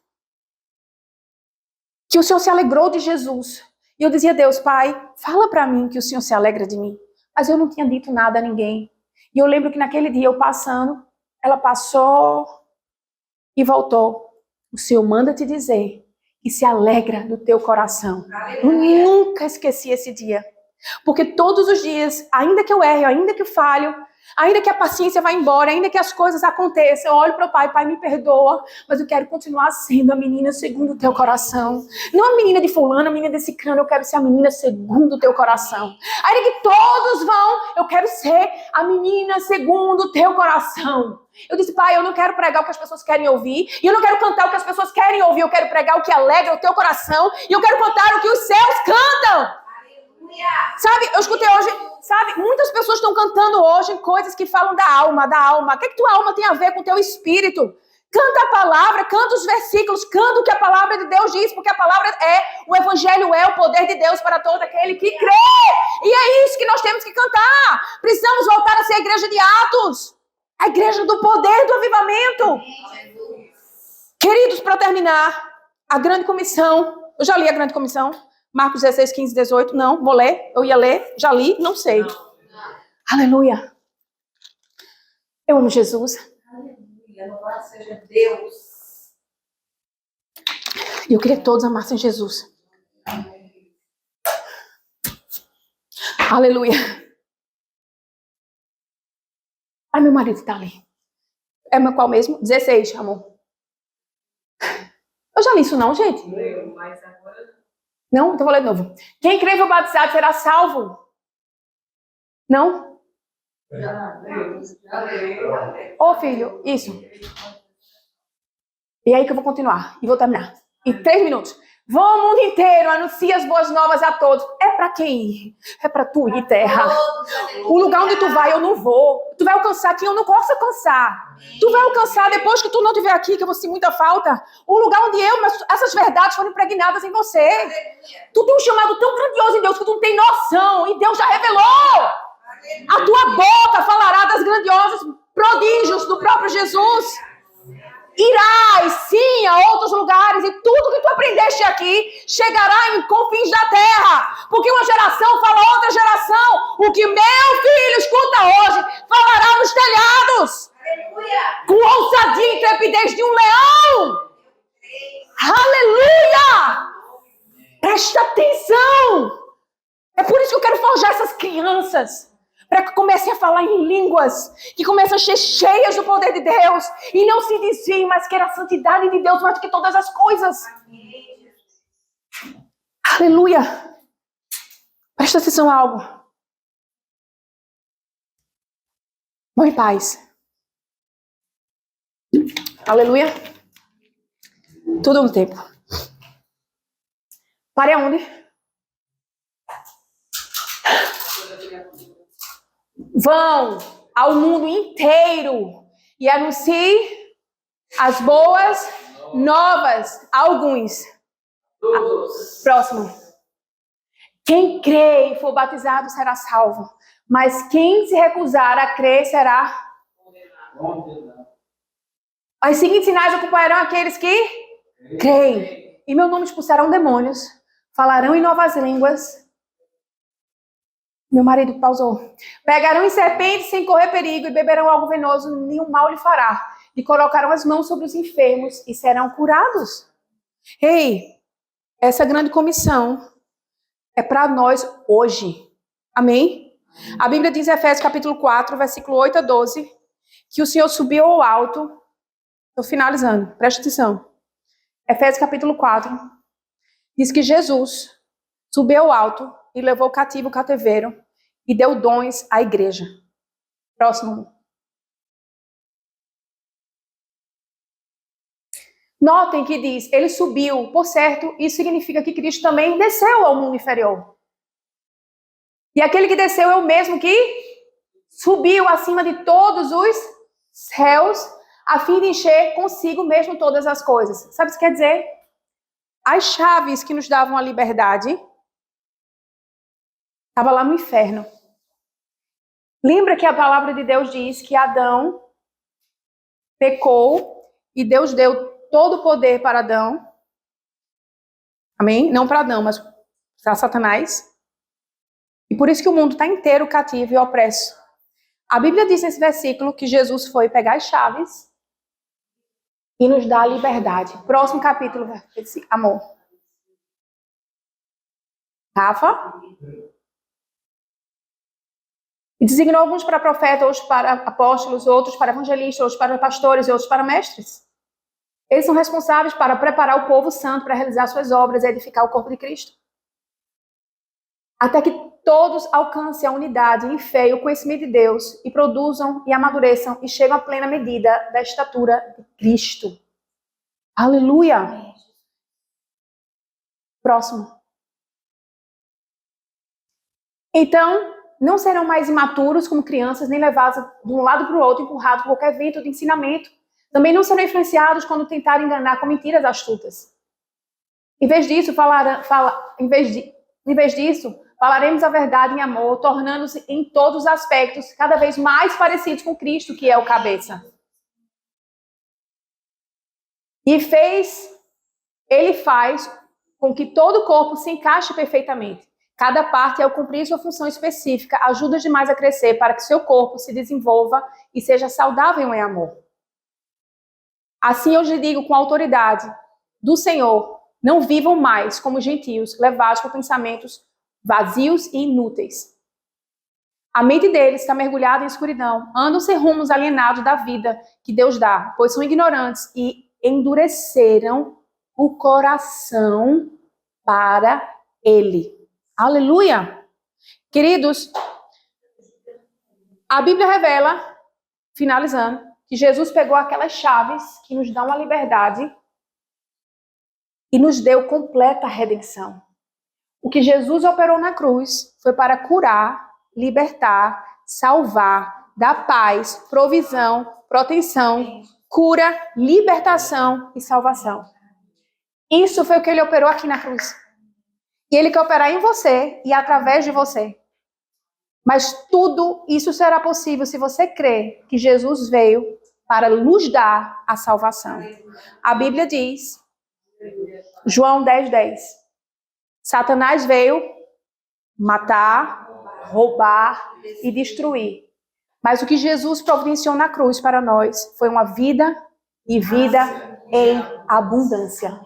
que o Senhor se alegrou de Jesus. E eu dizia a Deus, pai, fala para mim que o Senhor se alegra de mim. Mas eu não tinha dito nada a ninguém. E eu lembro que naquele dia eu passando, ela passou e voltou. O Senhor manda te dizer que se alegra do teu coração. Eu nunca esqueci esse dia. Porque todos os dias, ainda que eu erre, ainda que eu falho, ainda que a paciência vá embora, ainda que as coisas aconteçam, eu olho para o pai, pai, me perdoa, mas eu quero continuar sendo a menina segundo o teu coração. Não a menina de fulano, a menina desse cano, eu quero ser a menina segundo o teu coração. Ainda que todos vão, eu quero ser a menina segundo o teu coração. Eu disse, pai, eu não quero pregar o que as pessoas querem ouvir, e eu não quero cantar o que as pessoas querem ouvir, eu quero pregar o que alegra o teu coração, e eu quero cantar o que os céus cantam. Sabe, eu escutei hoje, sabe, muitas pessoas estão cantando hoje coisas que falam da alma, O que tua alma tem a ver com o teu espírito? Canta a palavra, canta os versículos, canta o que a palavra de Deus diz, porque a palavra o evangelho é o poder de Deus para todo aquele que crê. E é isso que nós temos que cantar. Precisamos voltar a ser a igreja de Atos, a igreja do poder do avivamento. Queridos, para terminar, a grande comissão, eu já li a grande comissão, Marcos 16, 15, 18, não, vou ler, eu ia ler, já li, não sei. Não. Aleluia. Eu amo Jesus. Aleluia, louvado seja Deus. E eu queria que todos amassem Jesus. Aleluia. Ai, meu marido está ali. É meu qual mesmo? 16, amor. Eu já li isso não, gente? Mas agora... Não? Então vou ler de novo. Quem crê e for batizado será salvo. Não? Já leu. Ô filho, isso. E aí que eu vou continuar. E vou terminar. Em 3 minutos. Vão ao mundo inteiro, anuncia as boas novas a todos. É pra quem ir? É pra tu ir, terra. O lugar onde tu vai, eu não vou. Tu vai alcançar quem eu não posso alcançar. Tu vai alcançar depois que tu não estiver aqui, que eu vou sentir muita falta. O lugar onde essas verdades foram impregnadas em você. Tu tem um chamado tão grandioso em Deus que tu não tem noção. E Deus já revelou. A tua boca falará das grandiosas prodígios do próprio Jesus. Irás, sim, a outros lugares, e tudo que tu aprendeste aqui chegará em confins da terra. Porque uma geração fala a outra geração. O que meu filho escuta hoje, falará nos telhados. Aleluia. Com ousadia e intrepidez de um leão. Aleluia! Presta atenção. É por isso que eu quero forjar essas crianças. Para que comecem a falar em línguas, que comecem a ser cheias do poder de Deus, e não se desviem, mas queiram a santidade de Deus mais do que todas as coisas. Aleluia! Presta atenção a algo. Vão em paz. Aleluia. Tudo no tempo. Pare aonde? Vão ao mundo inteiro e anuncie as boas novas a alguns. Próximo. Quem crê e for batizado será salvo, mas quem se recusar a crer será condenado. Os seguintes sinais acompanharão aqueles que creem. Em meu nome expulsarão demônios, falarão em novas línguas. Meu marido pausou. Pegarão em serpentes sem correr perigo e beberão algo venenoso, nenhum mal lhe fará. E colocarão as mãos sobre os enfermos e serão curados. Ei, essa grande comissão é para nós hoje. Amém? A Bíblia diz em Efésios capítulo 4, versículo 8 a 12, que o Senhor subiu ao alto. Estou finalizando, presta atenção. Efésios capítulo 4 diz que Jesus subiu ao alto e levou cativo o cativeiro e deu dons à igreja. Próximo. Notem que diz, ele subiu. Por certo, isso significa que Cristo também desceu ao mundo inferior. E aquele que desceu é o mesmo que subiu acima de todos os céus, a fim de encher consigo mesmo todas as coisas. Sabe o que quer dizer? As chaves que nos davam a liberdade estava lá no inferno. Lembra que a palavra de Deus diz que Adão pecou e Deus deu todo o poder para Adão. Amém? Não para Adão, mas para Satanás. E por isso que o mundo está inteiro cativo e opresso. A Bíblia diz nesse versículo que Jesus foi pegar as chaves e nos dá a liberdade. Próximo capítulo, amor. Rafa? E designou alguns para profetas, outros para apóstolos, outros para evangelistas, outros para pastores e outros para mestres. Eles são responsáveis para preparar o povo santo para realizar suas obras e edificar o corpo de Cristo. Até que todos alcancem a unidade em fé e o conhecimento de Deus e produzam e amadureçam e chegam à plena medida da estatura de Cristo. Aleluia! Próximo. Então, não serão mais imaturos como crianças, nem levados de um lado para o outro, empurrados por qualquer vento de ensinamento. Também não serão influenciados quando tentarem enganar com mentiras astutas. Em vez disso, falaremos a verdade em amor, tornando-se em todos os aspectos cada vez mais parecidos com Cristo, que é o cabeça. Ele faz com que todo o corpo se encaixe perfeitamente. Cada parte, ao cumprir sua função específica, ajuda demais a crescer para que seu corpo se desenvolva e seja saudável em amor. Assim eu lhe digo com a autoridade do Senhor, não vivam mais como gentios, levados por pensamentos vazios e inúteis. A mente deles está mergulhada em escuridão, andam sem rumos alienados da vida que Deus dá, pois são ignorantes e endureceram o coração para Ele. Aleluia! Queridos, a Bíblia revela, finalizando, que Jesus pegou aquelas chaves que nos dão a liberdade e nos deu completa redenção. O que Jesus operou na cruz foi para curar, libertar, salvar, dar paz, provisão, proteção, cura, libertação e salvação. Isso foi o que ele operou aqui na cruz. E ele quer operar em você e através de você. Mas tudo isso será possível se você crer que Jesus veio para nos dar a salvação. A Bíblia diz, João 10:10, Satanás veio matar, roubar e destruir. Mas o que Jesus providenciou na cruz para nós foi uma vida e vida em abundância.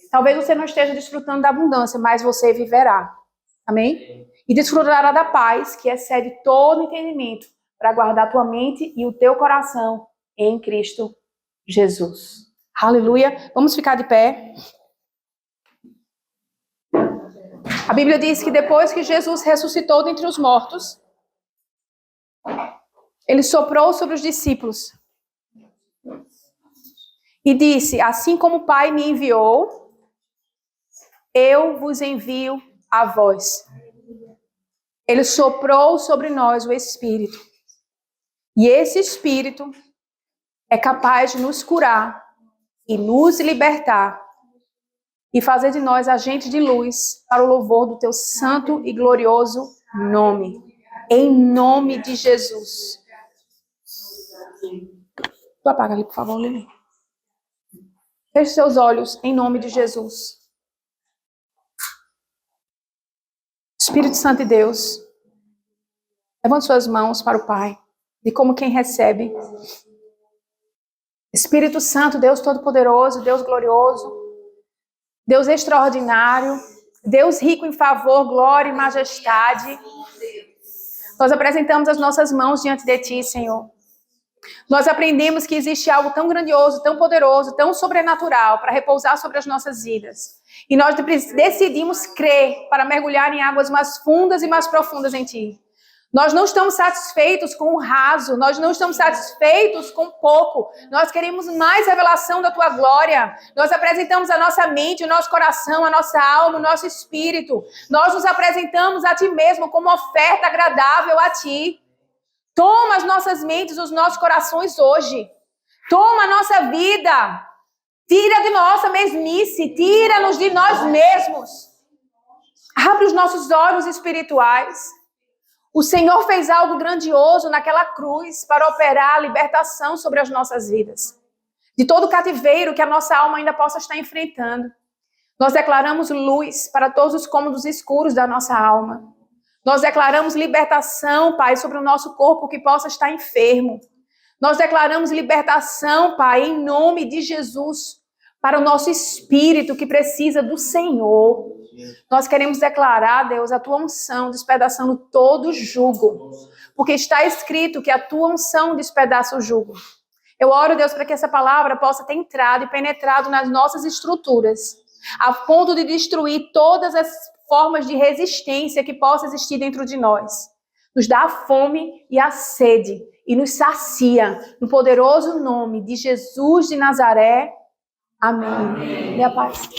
Talvez você não esteja desfrutando da abundância, mas você viverá. Amém? E desfrutará da paz que excede todo entendimento para guardar tua mente e o teu coração em Cristo Jesus. Aleluia. Vamos ficar de pé. A Bíblia diz que depois que Jesus ressuscitou dentre os mortos, ele soprou sobre os discípulos e disse: assim como o Pai me enviou, eu vos envio a vós. Ele soprou sobre nós o Espírito. E esse Espírito é capaz de nos curar e nos libertar e fazer de nós agentes de luz para o louvor do teu santo e glorioso nome. Em nome de Jesus. Tu apaga ali, por favor, Lili. Feche seus olhos em nome de Jesus. Espírito Santo de Deus, levante suas mãos para o Pai, de como quem recebe. Espírito Santo, Deus Todo-Poderoso, Deus glorioso, Deus extraordinário, Deus rico em favor, glória e majestade. Nós apresentamos as nossas mãos diante de Ti, Senhor. Nós aprendemos que existe algo tão grandioso, tão poderoso, tão sobrenatural para repousar sobre as nossas vidas. E nós decidimos crer para mergulhar em águas mais fundas e mais profundas em Ti. Nós não estamos satisfeitos com o raso, nós não estamos satisfeitos com pouco. Nós queremos mais revelação da Tua glória. Nós apresentamos a nossa mente, o nosso coração, a nossa alma, o nosso espírito. Nós nos apresentamos a Ti mesmo como oferta agradável a Ti. Toma as nossas mentes, os nossos corações hoje. Toma a nossa vida. Tira de nossa mesmice, tira-nos de nós mesmos. Abre os nossos olhos espirituais. O Senhor fez algo grandioso naquela cruz para operar a libertação sobre as nossas vidas. De todo cativeiro que a nossa alma ainda possa estar enfrentando. Nós declaramos luz para todos os cômodos escuros da nossa alma. Nós declaramos libertação, Pai, sobre o nosso corpo que possa estar enfermo. Nós declaramos libertação, Pai, em nome de Jesus, para o nosso espírito que precisa do Senhor. Nós queremos declarar, Deus, a Tua unção despedaçando todo jugo, porque está escrito que a Tua unção despedaça o jugo. Eu oro, Deus, para que essa palavra possa ter entrado e penetrado nas nossas estruturas, a ponto de destruir todas as formas de resistência que possa existir dentro de nós. Nos dá a fome e a sede e nos sacia no poderoso nome de Jesus de Nazaré. Amém. Amém. E a paz.